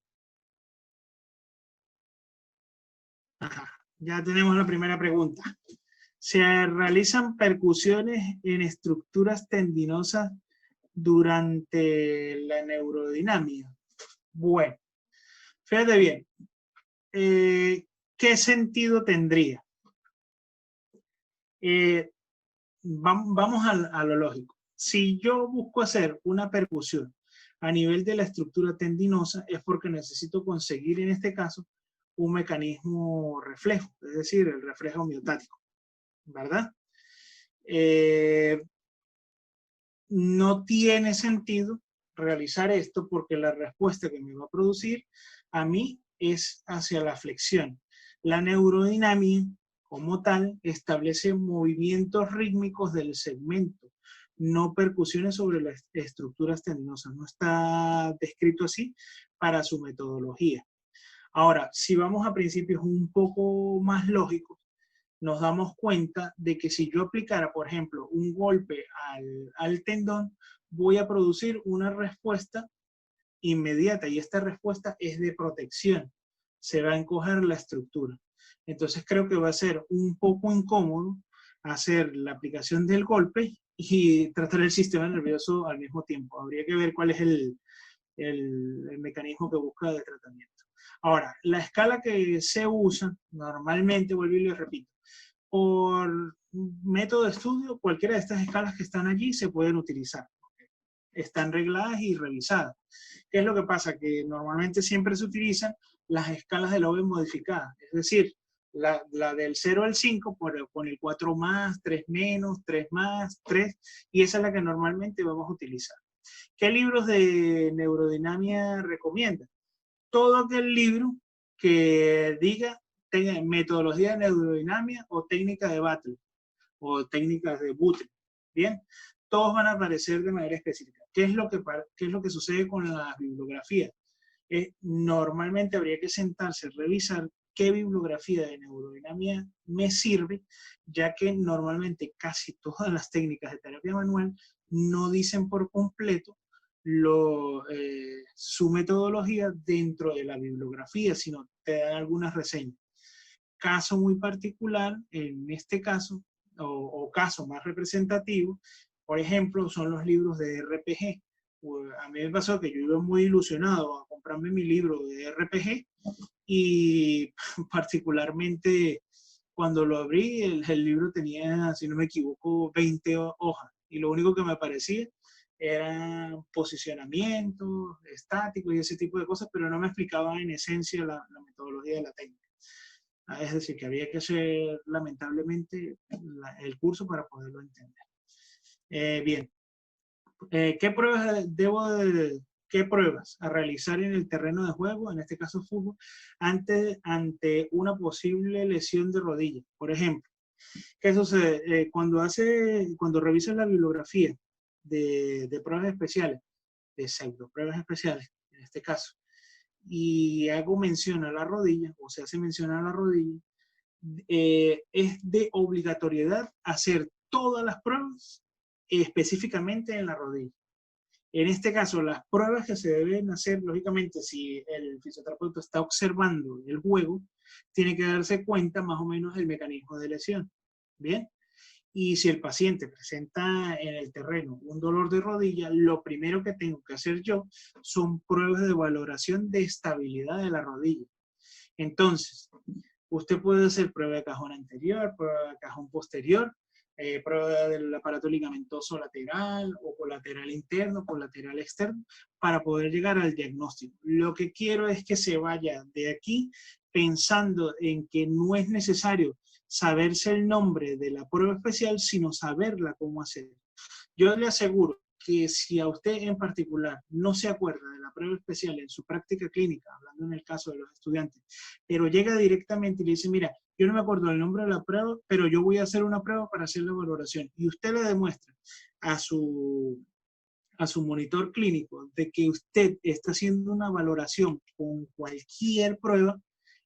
Ajá, ya tenemos la primera pregunta. ¿Se realizan percusiones en estructuras tendinosas durante la neurodinamia? Bueno, fíjate bien, ¿qué sentido tendría? Vamos a lo lógico. Si yo busco hacer una percusión a nivel de la estructura tendinosa, es porque necesito conseguir, en este caso, un mecanismo reflejo, es decir, el reflejo miotático, ¿verdad? No tiene sentido realizar esto porque la respuesta que me va a producir a mí es hacia la flexión. La neurodinamia, como tal, establece movimientos rítmicos del segmento, no percusiones sobre las estructuras tendinosas. No está descrito así para su metodología. Ahora, si vamos a principios un poco más lógicos, nos damos cuenta de que si yo aplicara, por ejemplo, un golpe al tendón, voy a producir una respuesta inmediata y esta respuesta es de protección. Se va a encoger la estructura. Entonces creo que va a ser un poco incómodo hacer la aplicación del golpe y tratar el sistema nervioso al mismo tiempo. Habría que ver cuál es el mecanismo que busca de tratamiento. Ahora, la escala que se usa normalmente, vuelvo y les repito, por método de estudio, cualquiera de estas escalas que están allí se pueden utilizar. Están regladas y revisadas. ¿Qué es lo que pasa? Que normalmente siempre se utilizan las escalas de Loven modificadas, es decir, la del 0 al 5 con el 4 más, 3 menos, 3 más, 3, y esa es la que normalmente vamos a utilizar. ¿Qué libros de neurodinamia recomiendan? todo aquel libro que diga tenga metodología de neurodinamia o técnica de Battle o técnicas de Butler. Bien, todos van a aparecer de manera específica. ¿Qué es lo que sucede con la bibliografía? Normalmente habría que sentarse, revisar qué bibliografía de neurodinamia me sirve, ya que normalmente casi todas las técnicas de terapia manual no dicen por completo su metodología dentro de la bibliografía, sino te dan algunas reseñas. Caso muy particular, en este caso, o caso más representativo, por ejemplo, son los libros de RPG. A mí me pasó que yo iba muy ilusionado a comprarme mi libro de RPG y particularmente cuando lo abrí, el libro tenía, si no me equivoco, 20 hojas y lo único que me aparecía era posicionamiento, estático y ese tipo de cosas, pero no me explicaba en esencia la metodología de la técnica. Es decir, que había que hacer lamentablemente el curso para poderlo entender. Bien, ¿qué pruebas a realizar en el terreno de juego, en este caso fútbol, ante una posible lesión de rodilla? Por ejemplo, ¿qué sucede? Cuando revisas la bibliografía de pruebas especiales, de pseudo pruebas especiales, en este caso, y hago mención a la rodilla, o se hace mención a la rodilla, es de obligatoriedad hacer todas las pruebas específicamente en la rodilla. En este caso, las pruebas que se deben hacer, lógicamente, si el fisioterapeuta está observando el juego, tiene que darse cuenta más o menos del mecanismo de lesión. Bien. Y si el paciente presenta en el terreno un dolor de rodilla, lo primero que tengo que hacer yo son pruebas de valoración de estabilidad de la rodilla. Entonces, usted puede hacer prueba de cajón anterior, prueba de cajón posterior, prueba del aparato ligamentoso lateral o colateral interno, colateral externo, para poder llegar al diagnóstico. Lo que quiero es que se vaya de aquí pensando en que no es necesario saberse el nombre de la prueba especial, sino saberla cómo hacer. Yo le aseguro que si a usted en particular no se acuerda de la prueba especial en su práctica clínica, hablando en el caso de los estudiantes, pero llega directamente y le dice, mira, yo no me acuerdo del nombre de la prueba, pero yo voy a hacer una prueba para hacer la valoración. Y usted le demuestra a su monitor clínico de que usted está haciendo una valoración con cualquier prueba,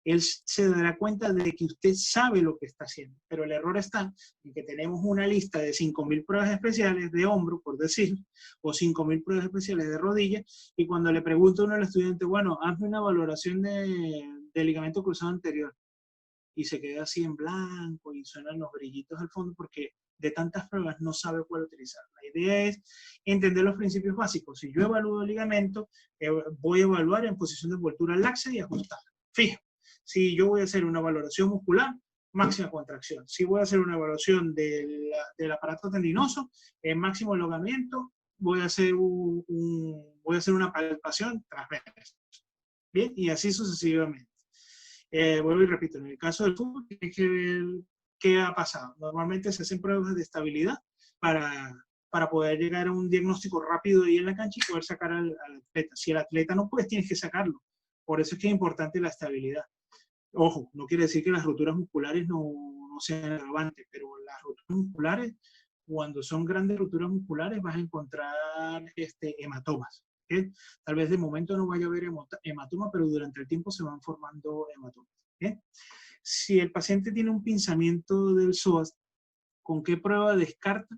él se dará cuenta de que usted sabe lo que está haciendo. Pero el error está en que tenemos una lista de 5.000 pruebas especiales de hombro, por decir, o 5.000 pruebas especiales de rodilla, y cuando le pregunta uno al estudiante, bueno, hazme una valoración de ligamento cruzado anterior, y se queda así en blanco y suenan los brillitos al fondo porque de tantas pruebas no sabe cuál utilizar. La idea es entender los principios básicos. Si yo evalúo el ligamento, voy a evaluar en posición de envoltura laxa y ajustada. Fija. Si yo voy a hacer una valoración muscular, máxima contracción. Si voy a hacer una evaluación del aparato tendinoso, en máximo elongamiento, voy a hacer una palpación transversa. Bien, y así sucesivamente. Vuelvo y repito, en el caso del fútbol, tienes que ver qué ha pasado. Normalmente se hacen pruebas de estabilidad para poder llegar a un diagnóstico rápido ahí en la cancha y poder sacar al atleta. Si el atleta no puede, tienes que sacarlo. Por eso es que es importante la estabilidad. Ojo, no quiere decir que las rupturas musculares no sean agravantes, pero las rupturas musculares, cuando son grandes rupturas musculares, vas a encontrar hematomas. ¿Okay? Tal vez de momento no vaya a haber hematoma, pero durante el tiempo se van formando hematomas. ¿Okay? Si el paciente tiene un pinzamiento del psoas, ¿con qué prueba descarta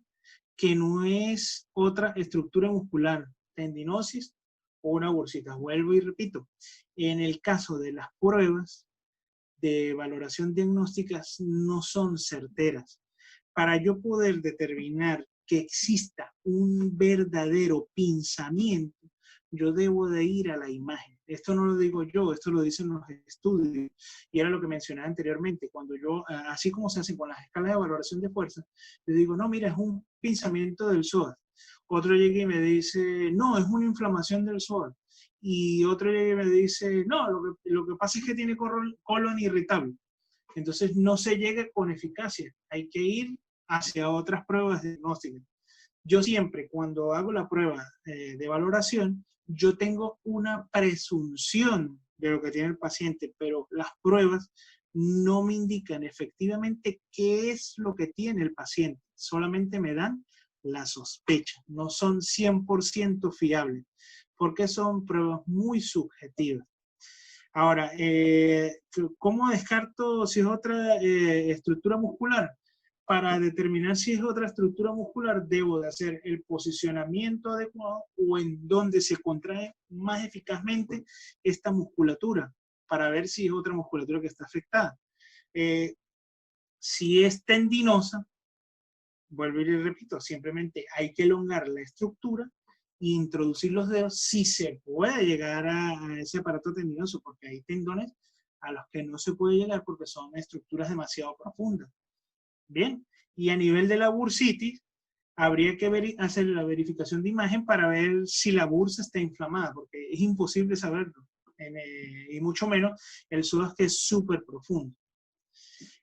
que no es otra estructura muscular, tendinosis o una bursita? Vuelvo y repito, en el caso de las pruebas de valoración diagnósticas no son certeras. Para yo poder determinar que exista un verdadero pinzamiento, yo debo de ir a la imagen. Esto no lo digo yo, esto lo dicen los estudios. Y era lo que mencionaba anteriormente, cuando yo, así como se hacen con las escalas de valoración de fuerza, yo digo, no, mira, es un pinzamiento del psoas. Otro llega y me dice, no, es una inflamación del psoas. Y otro llega y me dice, no, lo que pasa es que tiene colon irritable. Entonces no se llega con eficacia. Hay que ir hacia otras pruebas diagnósticas. Yo siempre, cuando hago la prueba de valoración, yo tengo una presunción de lo que tiene el paciente, pero las pruebas no me indican efectivamente qué es lo que tiene el paciente, solamente me dan la sospecha, no son 100% fiables, porque son pruebas muy subjetivas. Ahora, ¿cómo descarto si es otra estructura muscular? Para determinar si es otra estructura muscular, debo de hacer el posicionamiento adecuado o en donde se contrae más eficazmente esta musculatura, para ver si es otra musculatura que está afectada. Si es tendinosa, vuelvo y repito, simplemente hay que elongar la estructura e introducir los dedos si se puede llegar a ese aparato tendinoso, porque hay tendones a los que no se puede llegar porque son estructuras demasiado profundas. Bien, y a nivel de la bursitis, habría que hacer la verificación de imagen para ver si la bursa está inflamada, porque es imposible saberlo, y mucho menos el psoas, que es súper profundo.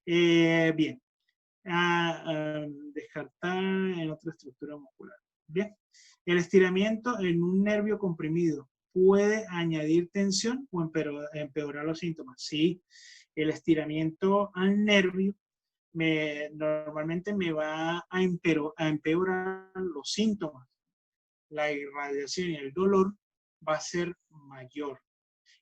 Bien, descartar en otra estructura muscular. Bien, el estiramiento en un nervio comprimido puede añadir tensión o empeorar los síntomas. Sí, el estiramiento al nervio normalmente me va a empeorar los síntomas. La irradiación y el dolor va a ser mayor.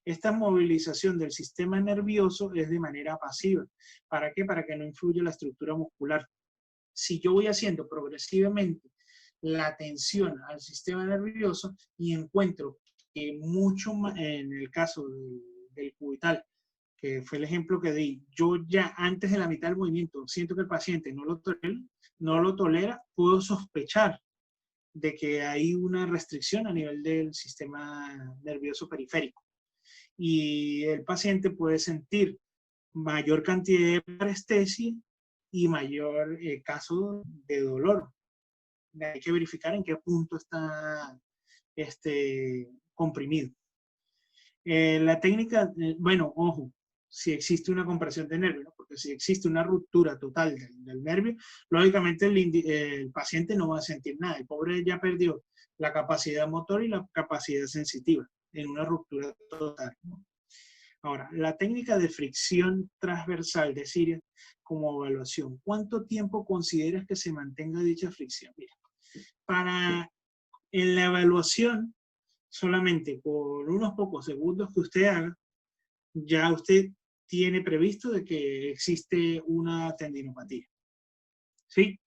Esta movilización del sistema nervioso es de manera pasiva. ¿Para qué? Para que no influya la estructura muscular. Si yo voy haciendo progresivamente la tensión al sistema nervioso y encuentro que mucho más, en el caso del cubital, que fue el ejemplo que di, yo ya antes de la mitad del movimiento siento que el paciente no lo tolera, puedo sospechar de que hay una restricción a nivel del sistema nervioso periférico. Y el paciente puede sentir mayor cantidad de parestesia y mayor caso de dolor. Hay que verificar en qué punto está comprimido. La técnica, bueno, ojo, si existe una compresión de nervio, ¿no? Porque si existe una ruptura total del nervio, lógicamente el paciente no va a sentir nada. El pobre ya perdió la capacidad motora y la capacidad sensitiva en una ruptura total, ¿no? Ahora, la técnica de fricción transversal de Siria como evaluación. ¿Cuánto tiempo consideras que se mantenga dicha fricción? Mira, en la evaluación, solamente por unos pocos segundos que usted haga, ya usted tiene previsto de que existe una tendinopatía. ¿Sí?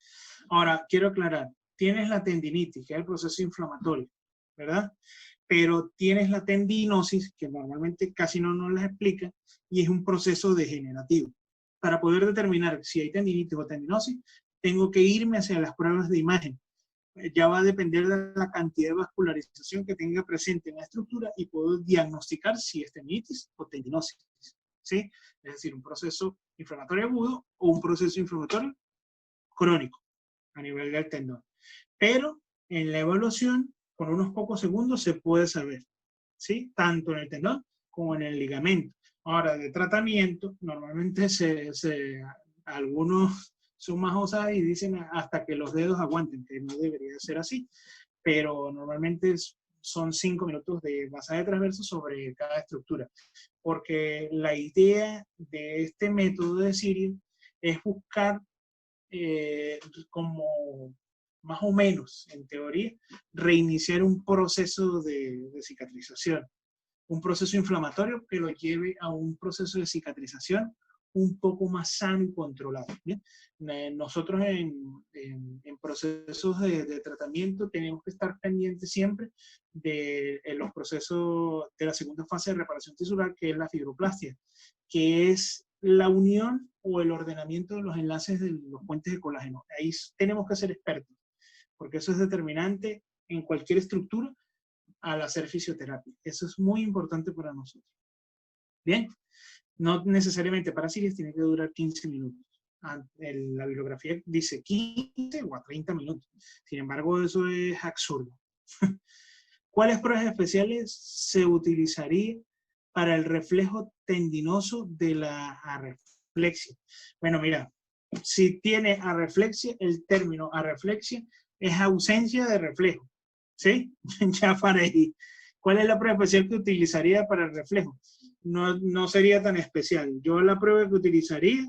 Ahora, quiero aclarar, tienes la tendinitis, que es el proceso inflamatorio, ¿verdad? Pero tienes la tendinosis, que normalmente casi no nos la explica, y es un proceso degenerativo. Para poder determinar si hay tendinitis o tendinosis, tengo que irme hacia las pruebas de imagen. Ya va a depender de la cantidad de vascularización que tenga presente en la estructura y puedo diagnosticar si es tendinitis o tendinosis, ¿sí? Es decir, un proceso inflamatorio agudo o un proceso inflamatorio crónico a nivel del tendón. Pero en la evaluación, con unos pocos segundos se puede saber, ¿sí? Tanto en el tendón como en el ligamento. Ahora, de tratamiento, normalmente algunos son más osados y dicen hasta que los dedos aguanten, que no debería ser así, pero normalmente son 5 minutos de masaje transverso sobre cada estructura, porque la idea de este método de Siria es buscar como más o menos, en teoría, reiniciar un proceso de cicatrización, un proceso inflamatorio que lo lleve a un proceso de cicatrización un poco más sano y controlado. ¿Bien? Nosotros en procesos de tratamiento tenemos que estar pendientes siempre de los procesos de la segunda fase de reparación tisular, que es la fibroplastia, que es la unión o el ordenamiento de los enlaces de los puentes de colágeno. Ahí tenemos que ser expertos, porque eso es determinante en cualquier estructura al hacer fisioterapia. Eso es muy importante para nosotros. Bien, no necesariamente para Siria tiene que durar 15 minutos. La bibliografía dice 15 o a 30 minutos. Sin embargo, eso es absurdo. ¿Cuáles pruebas especiales se utilizaría para el reflejo tendinoso de la arreflexia? Bueno, mira, si tiene arreflexia, el término arreflexia es ausencia de reflejo, ¿sí? Ya para ahí. ¿Cuál es la prueba especial que utilizaría para el reflejo? no sería tan especial. Yo la prueba que utilizaría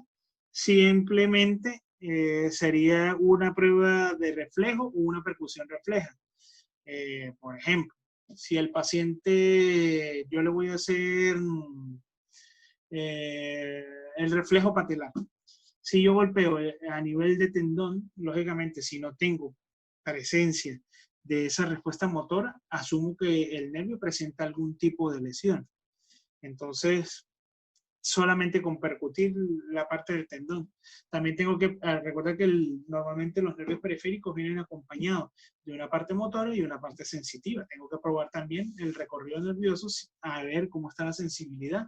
simplemente sería una prueba de reflejo o una percusión refleja. Por ejemplo, si el paciente, yo le voy a hacer el reflejo patelar. Si yo golpeo a nivel de tendón, lógicamente, si no tengo presencia de esa respuesta motora, asumo que el nervio presenta algún tipo de lesión. Entonces, solamente con percutir la parte del tendón. También tengo que recordar que normalmente los nervios periféricos vienen acompañados de una parte motora y una parte sensitiva. Tengo que probar también el recorrido nervioso a ver cómo está la sensibilidad.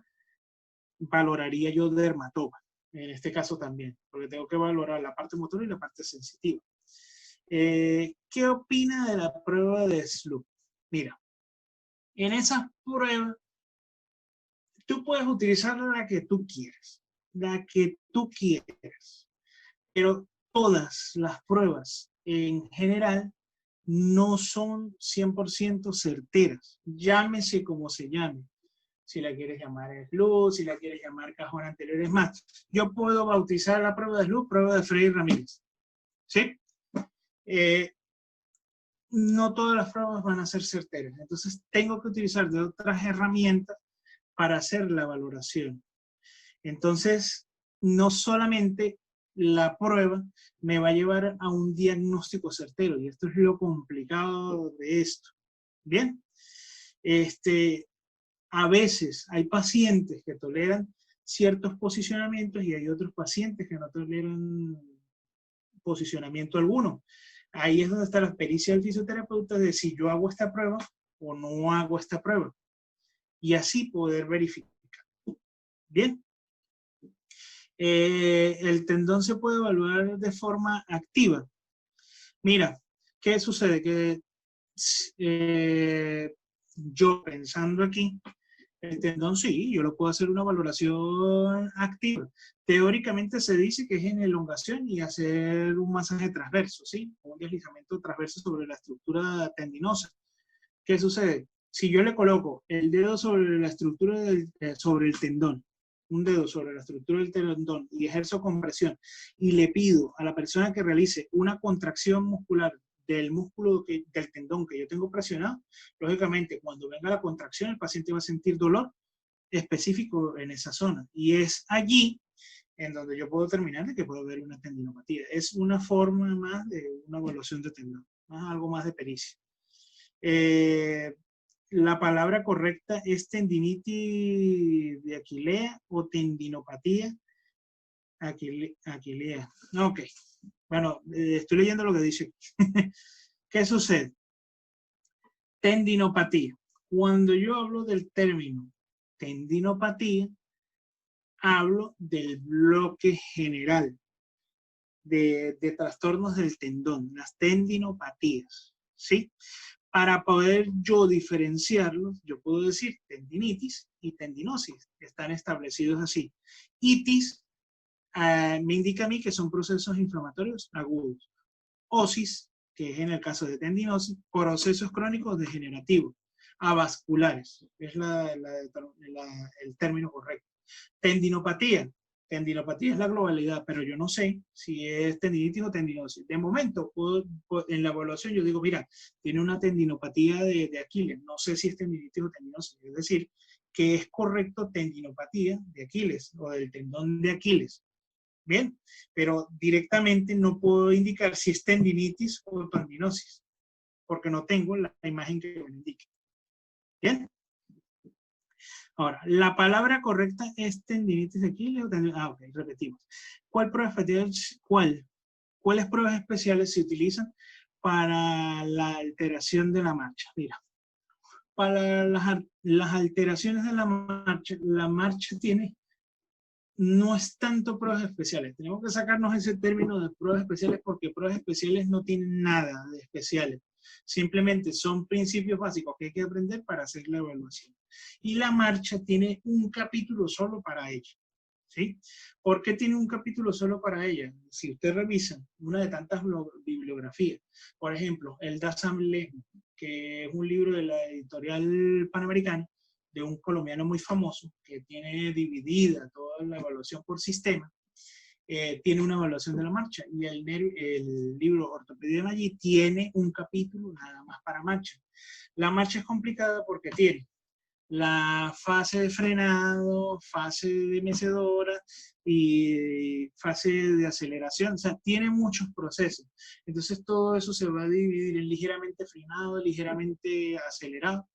Valoraría yo dermatoma, en este caso también, porque tengo que valorar la parte motora y la parte sensitiva. ¿Qué opina de la prueba de Sloop? Mira, en esas pruebas tú puedes utilizar la que tú quieras, pero todas las pruebas en general no son 100% certeras, llámese como se llame. Si la quieres llamar SLUT, si la quieres llamar cajón anterior, es más, yo puedo bautizar la prueba de SLUT, prueba de Frey Ramírez, ¿sí? No todas las pruebas van a ser certeras, entonces tengo que utilizar de otras herramientas para hacer la valoración. Entonces, no solamente la prueba me va a llevar a un diagnóstico certero, y esto es lo complicado de esto. Bien, a veces hay pacientes que toleran ciertos posicionamientos y hay otros pacientes que no toleran posicionamiento alguno. Ahí es donde está la pericia del fisioterapeuta de si yo hago esta prueba o no hago esta prueba. Y así poder verificar. Bien. El tendón se puede evaluar de forma activa. Mira, ¿qué sucede? Que yo pensando aquí, el tendón sí, yo lo puedo hacer una valoración activa. Teóricamente se dice que es en elongación y hacer un masaje transverso, ¿sí? Un deslizamiento transverso sobre la estructura tendinosa. ¿Qué sucede? Si yo le coloco el dedo sobre la estructura sobre el tendón, un dedo sobre la estructura del tendón y ejerzo compresión y le pido a la persona que realice una contracción muscular del músculo del tendón que yo tengo presionado, lógicamente cuando venga la contracción el paciente va a sentir dolor específico en esa zona y es allí en donde yo puedo determinar de que puedo ver una tendinopatía. Es una forma más de una evaluación de tendón, algo más de pericia. La palabra correcta es tendinitis de Aquilea o tendinopatía Aquilea. Ok. Bueno, estoy leyendo lo que dice. ¿Qué sucede? Tendinopatía. Cuando yo hablo del término tendinopatía, hablo del bloque general de trastornos del tendón, las tendinopatías, ¿sí? Para poder yo diferenciarlos, yo puedo decir tendinitis y tendinosis, están establecidos así. Itis me indica a mí que son procesos inflamatorios agudos. Osis, que es en el caso de tendinosis, procesos crónicos degenerativos. Avasculares, es el término correcto. Tendinopatía. Tendinopatía es la globalidad, pero yo no sé si es tendinitis o tendinosis. De momento, en la evaluación yo digo, mira, tiene una tendinopatía de Aquiles. No sé si es tendinitis o tendinosis. Es decir, que es correcto tendinopatía de Aquiles o del tendón de Aquiles. Bien, pero directamente no puedo indicar si es tendinitis o tendinosis, porque no tengo la imagen que me indique. Bien. Ahora, la palabra correcta es tendinitis de Aquiles o tendinitis. Ok, repetimos. ¿Cuáles pruebas especiales se utilizan para la alteración de la marcha? Mira, para las alteraciones de la marcha no es tanto pruebas especiales. Tenemos que sacarnos ese término de pruebas especiales porque pruebas especiales no tienen nada de especiales. Simplemente son principios básicos que hay que aprender para hacer la evaluación. Y la marcha tiene un capítulo solo para ella. ¿Sí? ¿Por qué tiene un capítulo solo para ella? Si usted revisa una de tantas bibliografías, por ejemplo, el Das am Leben, que es un libro de la editorial Panamericana, de un colombiano muy famoso que tiene dividida toda la evaluación por sistema. Tiene una evaluación de la marcha y el libro Ortopedia de Maggi tiene un capítulo nada más para marcha. La marcha es complicada porque tiene la fase de frenado, fase de mecedora y fase de aceleración. O sea, tiene muchos procesos. Entonces todo eso se va a dividir en ligeramente frenado, ligeramente acelerado,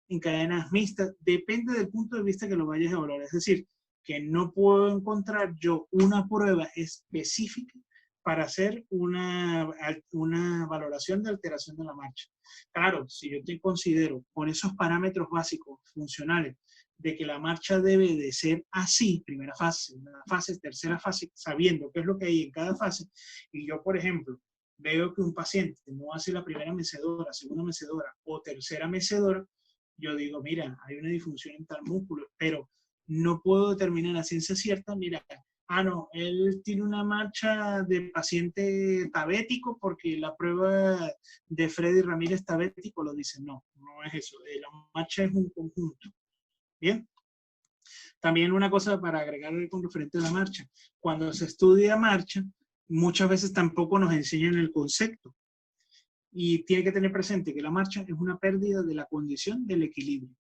en cadenas mixtas. Depende del punto de vista que lo vayas a evaluar. Es decir, que no puedo encontrar yo una prueba específica para hacer una valoración de alteración de la marcha. Claro, si yo te considero con esos parámetros básicos funcionales de que la marcha debe de ser así, primera fase, segunda fase, tercera fase, sabiendo qué es lo que hay en cada fase, y yo, por ejemplo, veo que un paciente no hace la primera mecedora, segunda mecedora o tercera mecedora, yo digo, mira, hay una disfunción en tal músculo, pero no puedo determinar a ciencia cierta, mira, no, él tiene una marcha de paciente tabético porque la prueba de Freddy Ramírez tabético lo dice. No, no es eso. La marcha es un conjunto. Bien. También una cosa para agregar con referente a la marcha. Cuando se estudia marcha, muchas veces tampoco nos enseñan el concepto. Y tiene que tener presente que la marcha es una pérdida de la condición del equilibrio.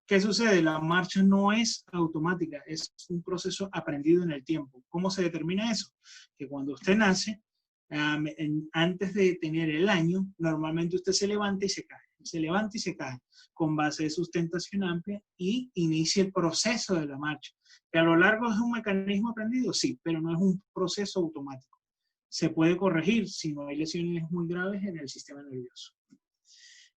¿Qué sucede? La marcha no es automática, es un proceso aprendido en el tiempo. ¿Cómo se determina eso? Que cuando usted nace, antes de tener el año, normalmente usted se levanta y se cae, se levanta y se cae, con base de sustentación amplia y inicia el proceso de la marcha. Que a lo largo es un mecanismo aprendido, sí, pero no es un proceso automático. Se puede corregir si no hay lesiones muy graves en el sistema nervioso.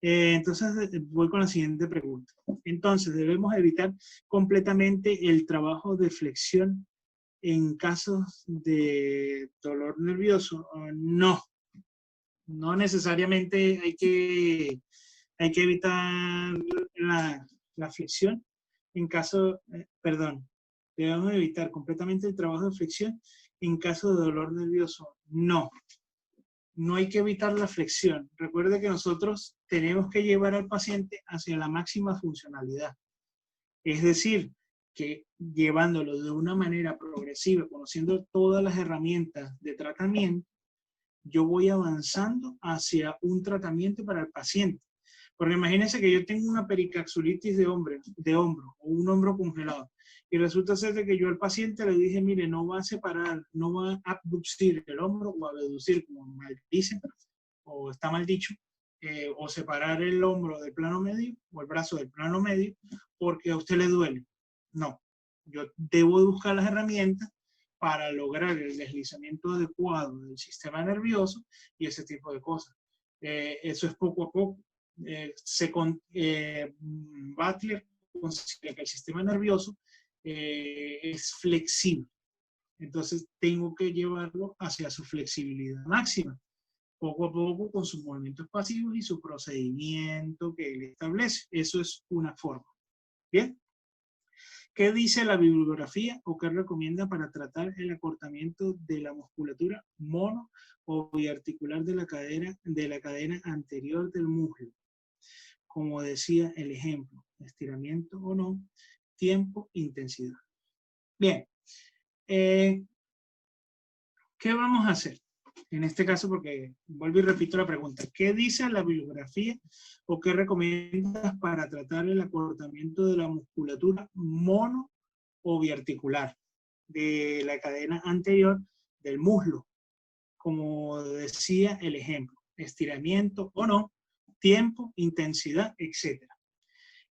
Entonces voy con la siguiente pregunta. Entonces, ¿debemos evitar completamente el trabajo de flexión en casos de dolor nervioso? No, no necesariamente hay que evitar la flexión en caso, perdón, debemos evitar completamente el trabajo de flexión en caso de dolor nervioso. No. No hay que evitar la flexión. Recuerde que nosotros tenemos que llevar al paciente hacia la máxima funcionalidad. Es decir, que llevándolo de una manera progresiva, conociendo todas las herramientas de tratamiento, yo voy avanzando hacia un tratamiento para el paciente. Porque imagínense que yo tengo una pericarditis de hombro o un hombro congelado. Y resulta ser de que yo al paciente le dije, mire, no va a separar, no va a abducir el hombro o abducir, como mal dicen, o está mal dicho, o separar el hombro del plano medio o el brazo del plano medio porque a usted le duele. No, yo debo buscar las herramientas para lograr el deslizamiento adecuado del sistema nervioso y ese tipo de cosas. Eso es poco a poco. Butler considera que el sistema nervioso es flexible. Entonces tengo que llevarlo hacia su flexibilidad máxima, poco a poco con sus movimientos pasivos y su procedimiento que él establece. Eso es una forma. Bien. ¿Qué dice la bibliografía o qué recomienda para tratar el acortamiento de la musculatura mono o biarticular de la cadena anterior del muslo? Como decía el ejemplo, estiramiento o no, tiempo, intensidad. Bien, ¿qué vamos a hacer? En este caso, porque vuelvo y repito la pregunta, ¿qué dice la bibliografía o qué recomiendas para tratar el acortamiento de la musculatura mono o biarticular de la cadena anterior del muslo? Como decía el ejemplo, estiramiento o no, tiempo, intensidad, etc.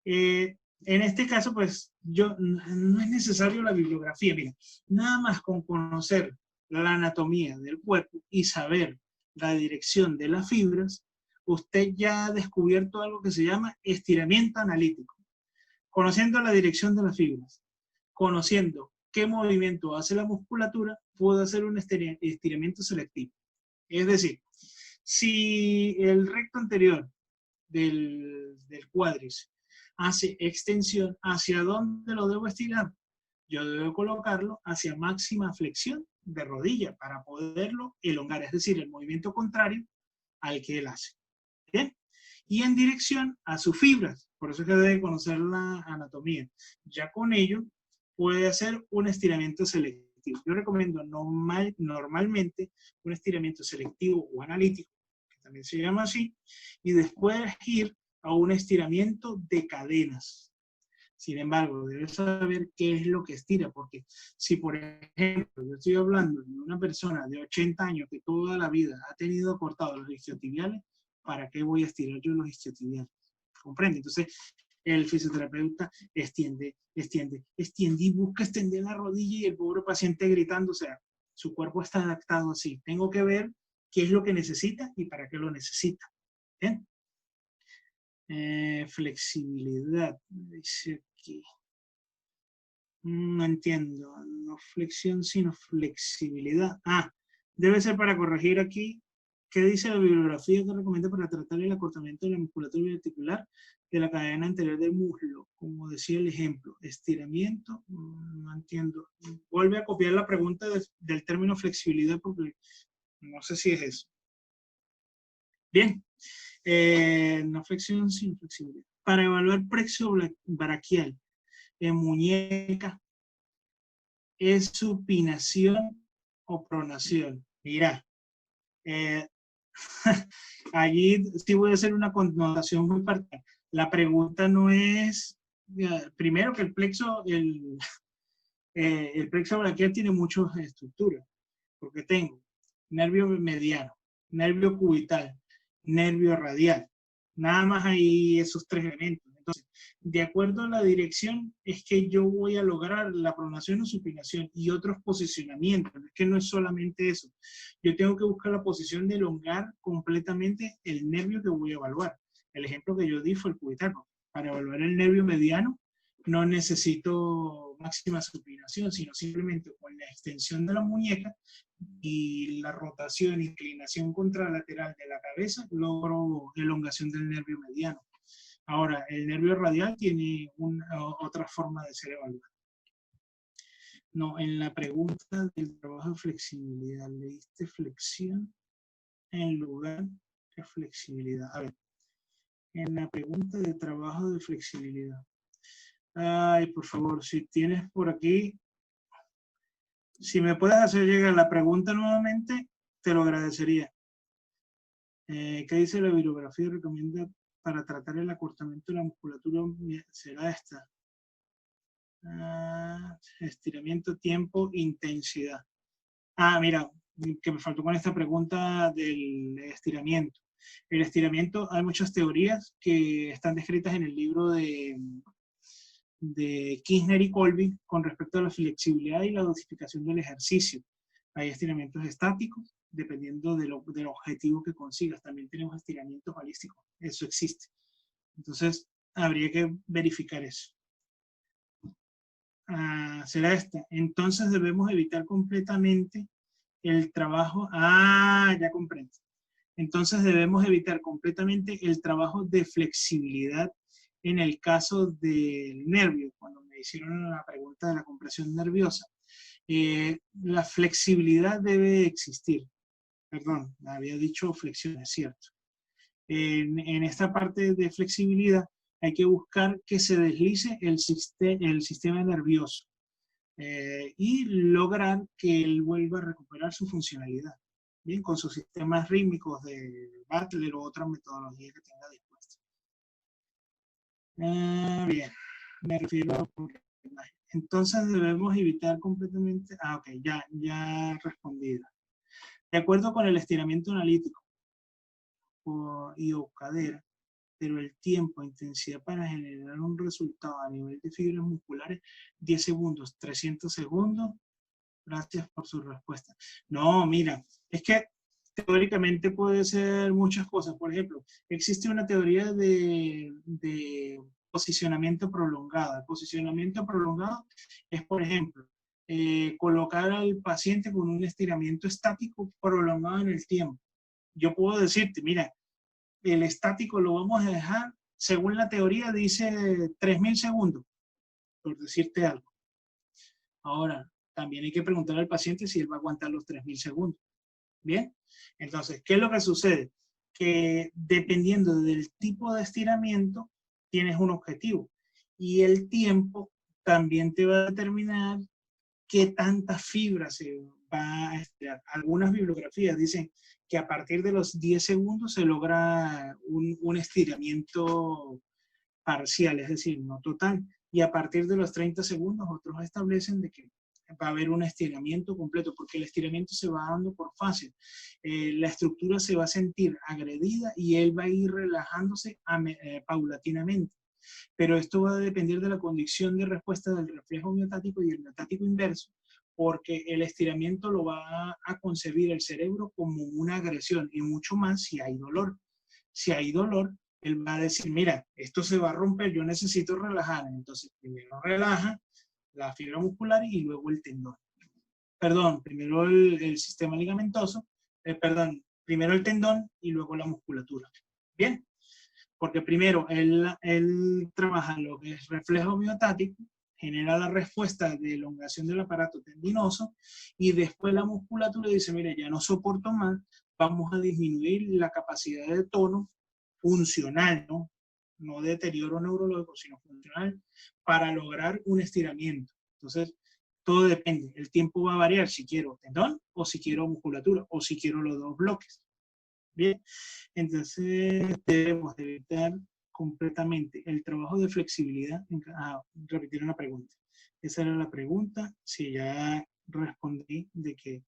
En este caso, pues, no es necesario la bibliografía. Mira, nada más con conocer la anatomía del cuerpo y saber la dirección de las fibras, usted ya ha descubierto algo que se llama estiramiento analítico. Conociendo la dirección de las fibras, conociendo qué movimiento hace la musculatura, puedo hacer un estiramiento selectivo. Es decir, si el recto anterior del cuádriceps hace extensión, ¿hacia dónde lo debo estirar? Yo debo colocarlo hacia máxima flexión de rodilla para poderlo elongar, es decir, el movimiento contrario al que él hace. ¿Bien? y en dirección a sus fibras. Por eso es que debe conocer la anatomía. Ya con ello puede hacer un estiramiento selectivo. Yo recomiendo normalmente un estiramiento selectivo o analítico, que también se llama así, y después ir a un estiramiento de cadenas. Sin embargo, debes saber qué es lo que estira, porque si, por ejemplo, yo estoy hablando de una persona de 80 años que toda la vida ha tenido cortados los isquiotibiales, ¿para qué voy a estirar yo los isquiotibiales? ¿Comprende? Entonces, el fisioterapeuta extiende y busca extender la rodilla y el pobre paciente gritando, o sea, su cuerpo está adaptado así. Tengo que ver qué es lo que necesita y para qué lo necesita. ¿Bien? Flexibilidad, dice aquí. No entiendo, no flexión, sino flexibilidad. Debe ser para corregir aquí. ¿Qué dice la bibliografía que recomienda para tratar el acortamiento de la musculatura biarticular de la cadena anterior del muslo? Como decía el ejemplo, estiramiento, no entiendo. Vuelve a copiar la pregunta del término flexibilidad porque no sé si es eso. Bien, no flexión, sino flexibilidad. Para evaluar plexo braquial en muñeca, ¿es supinación o pronación? Mira, allí sí voy a hacer una connotación muy particular. La pregunta no es, primero que el plexo braquial tiene muchas estructuras, porque tengo nervio mediano, nervio cubital, nervio radial. Nada más hay esos tres elementos. Entonces, de acuerdo a la dirección, es que yo voy a lograr la pronación o supinación y otros posicionamientos. Es que no es solamente eso. Yo tengo que buscar la posición de elongar completamente el nervio que voy a evaluar. El ejemplo que yo di fue el cubital. Para evaluar el nervio mediano, no necesito máxima supinación, sino simplemente con la extensión de la muñeca y la rotación e inclinación contralateral de la cabeza, logro elongación del nervio mediano. Ahora, el nervio radial tiene otra forma de ser evaluado. No, en la pregunta del trabajo de flexibilidad, leíste flexión en lugar de flexibilidad. A ver, en la pregunta de trabajo de flexibilidad. Ay, por favor, si tienes por aquí, si me puedes hacer llegar la pregunta nuevamente, te lo agradecería. ¿Qué dice la bibliografía? Recomienda para tratar el acortamiento de la musculatura, será esta. Estiramiento, tiempo, intensidad. Mira, que me faltó con esta pregunta del estiramiento. El estiramiento, hay muchas teorías que están descritas en el libro de Kirchner y Colby con respecto a la flexibilidad y la dosificación del ejercicio. Hay estiramientos estáticos, dependiendo del objetivo que consigas. También tenemos estiramientos balísticos. Eso existe. Entonces, habría que verificar eso. Será esta. Entonces, debemos evitar completamente el trabajo. Ya comprendo. Entonces, debemos evitar completamente el trabajo de flexibilidad en el caso del nervio. Cuando me hicieron la pregunta de la compresión nerviosa, la flexibilidad debe existir. Perdón, había dicho flexión, es cierto. En esta parte de flexibilidad hay que buscar que se deslice el sistema nervioso y lograr que él vuelva a recuperar su funcionalidad. Bien, con sus sistemas rítmicos de Butler o otra metodología que tenga dispuesta. Bien, me refiero a... Entonces debemos evitar completamente... ok, ya respondido. De acuerdo con el estiramiento analítico o cadera, pero el tiempo, intensidad para generar un resultado a nivel de fibras musculares, 10 segundos, 300 segundos. Gracias por su respuesta. No, mira, es que teóricamente puede ser muchas cosas. Por ejemplo, existe una teoría de posicionamiento prolongado. El posicionamiento prolongado es, por ejemplo, colocar al paciente con un estiramiento estático prolongado en el tiempo. Yo puedo decirte, mira, el estático lo vamos a dejar, según la teoría dice 3.000 segundos, por decirte algo. Ahora, también hay que preguntar al paciente si él va a aguantar los 3.000 segundos. Bien, entonces, ¿qué es lo que sucede? que dependiendo del tipo de estiramiento, tienes un objetivo. Y el tiempo también te va a determinar qué tanta fibra se va a estirar. Algunas bibliografías dicen que a partir de los 10 segundos se logra un estiramiento parcial, es decir, no total. Y a partir de los 30 segundos, otros establecen de que va a haber un estiramiento completo, porque el estiramiento se va dando por fases. La estructura se va a sentir agredida y él va a ir relajándose paulatinamente. Pero esto va a depender de la condición de respuesta del reflejo miotático y el miotático inverso, porque el estiramiento lo va a concebir el cerebro como una agresión y mucho más si hay dolor. Si hay dolor, él va a decir, mira, esto se va a romper, yo necesito relajar. Entonces, primero relaja la fibra muscular y luego el tendón. Perdón, primero el sistema ligamentoso, primero el tendón y luego la musculatura. Bien, porque primero él trabaja lo que es reflejo miotático, genera la respuesta de elongación del aparato tendinoso y después la musculatura dice, mire, ya no soporto más, vamos a disminuir la capacidad de tono funcional, ¿no? No deterioro neurológico, sino funcional, para lograr un estiramiento. Entonces, todo depende. El tiempo va a variar si quiero tendón o si quiero musculatura o si quiero los dos bloques. Bien, entonces debemos evitar completamente el trabajo de flexibilidad. Repetir una pregunta. Esa era la pregunta. Si ya respondí de que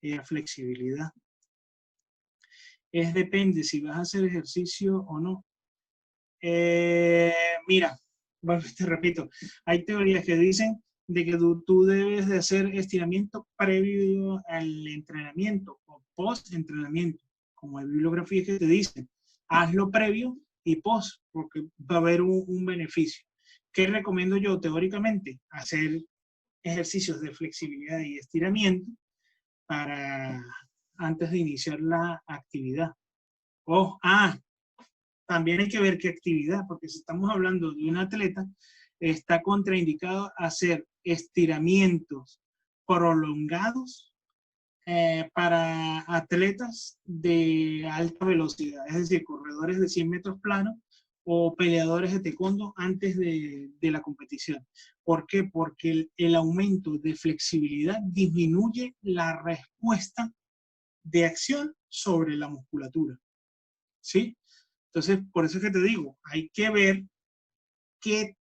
era flexibilidad. Depende si vas a hacer ejercicio o no. Mira, bueno, te repito, hay teorías que dicen de que tú debes de hacer estiramiento previo al entrenamiento o post-entrenamiento, como hay bibliografías que te dicen, hazlo previo y post, porque va a haber un beneficio. ¿Qué recomiendo yo teóricamente? Hacer ejercicios de flexibilidad y estiramiento para antes de iniciar la actividad. También hay que ver qué actividad, porque si estamos hablando de un atleta, está contraindicado hacer estiramientos prolongados para atletas de alta velocidad, es decir, corredores de 100 metros planos o peleadores de taekwondo antes de la competición. ¿Por qué? Porque el aumento de flexibilidad disminuye la respuesta de acción sobre la musculatura. ¿Sí? Entonces, por eso es que te digo, hay que ver qué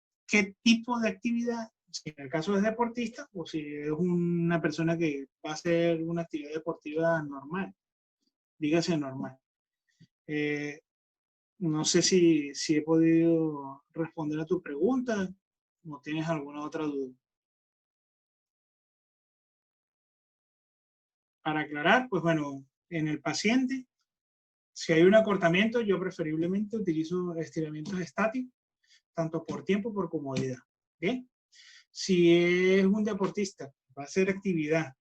tipo de actividad, si en el caso es deportista o si es una persona que va a hacer una actividad deportiva normal, dígase normal. No sé si he podido responder a tu pregunta o tienes alguna otra duda. Para aclarar, pues bueno, en el paciente, si hay un acortamiento, yo preferiblemente utilizo estiramientos estáticos, tanto por tiempo como por comodidad. ¿Bien? Si es un deportista, va a hacer actividad,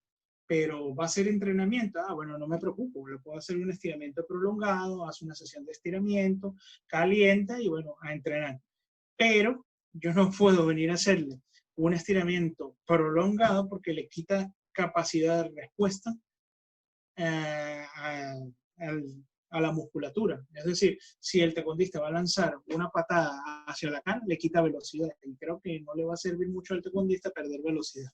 pero va a hacer entrenamiento, bueno, no me preocupo, le puedo hacer un estiramiento prolongado, hace una sesión de estiramiento, calienta y bueno, a entrenar. Pero yo no puedo venir a hacerle un estiramiento prolongado porque le quita capacidad de respuesta a la musculatura. Es decir, si el taekwondista va a lanzar una patada hacia la cara, le quita velocidad. Y creo que no le va a servir mucho al taekwondista perder velocidad.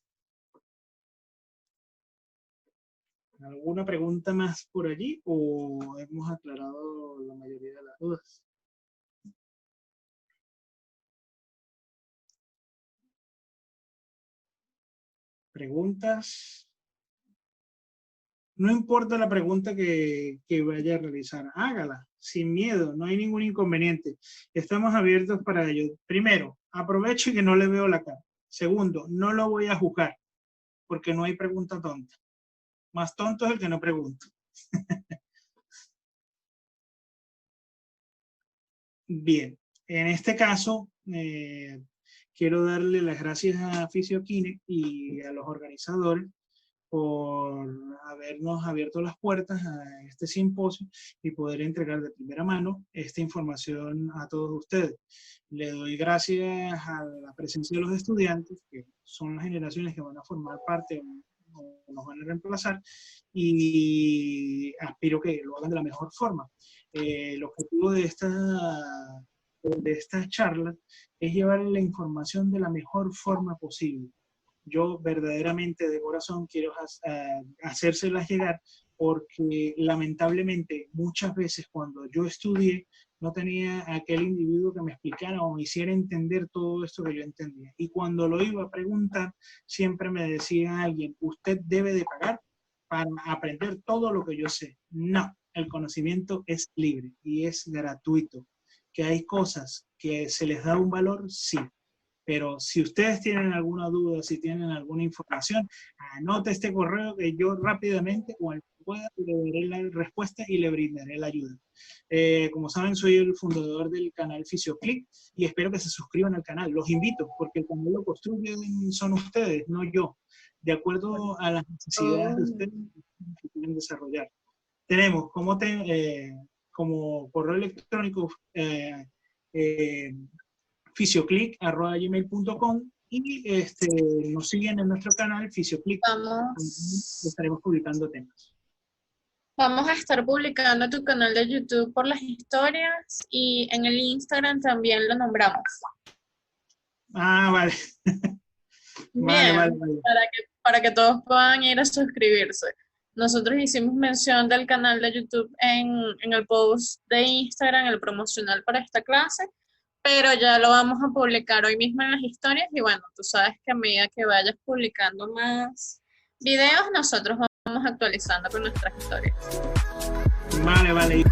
¿Alguna pregunta más por allí o hemos aclarado la mayoría de las dudas? ¿Preguntas? No importa la pregunta que vaya a realizar, hágala, sin miedo, no hay ningún inconveniente. Estamos abiertos para ello. Primero, aproveche que no le veo la cara. Segundo, no lo voy a juzgar, porque no hay pregunta tonta. Más tonto es el que no pregunta. Bien, en este caso, quiero darle las gracias a FisioKine y a los organizadores por habernos abierto las puertas a este simposio y poder entregar de primera mano esta información a todos ustedes. Le doy gracias a la presencia de los estudiantes, que son las generaciones que van a formar parte o nos van a reemplazar, y aspiro que lo hagan de la mejor forma. el objetivo de esta charla es llevar la información de la mejor forma posible. Yo verdaderamente de corazón quiero hacérselas llegar porque lamentablemente muchas veces cuando yo estudié no tenía aquel individuo que me explicara o me hiciera entender todo esto que yo entendía. Y cuando lo iba a preguntar, siempre me decía alguien, usted debe de pagar para aprender todo lo que yo sé. No, el conocimiento es libre y es gratuito. Que hay cosas que se les da un valor, sí. Pero si ustedes tienen alguna duda, si tienen alguna información, anote este correo que yo rápidamente, o al que pueda, le daré la respuesta y le brindaré la ayuda. Como saben, soy el fundador del canal FisioClick y espero que se suscriban al canal. Los invito, porque el canal lo construyen son ustedes, no yo, de acuerdo a las necesidades de ustedes que quieren desarrollar. Tenemos como correo electrónico fisioclick@gmail.com y nos siguen en nuestro canal FisioClick. Estaremos publicando temas. Vamos a estar publicando tu canal de YouTube por las historias y en el Instagram también lo nombramos. Vale. Bien, vale. Para que todos puedan ir a suscribirse. Nosotros hicimos mención del canal de YouTube en el post de Instagram, el promocional para esta clase, pero ya lo vamos a publicar hoy mismo en las historias y bueno, tú sabes que a medida que vayas publicando más videos, nosotros vamos actualizando con nuestras historias. Vale.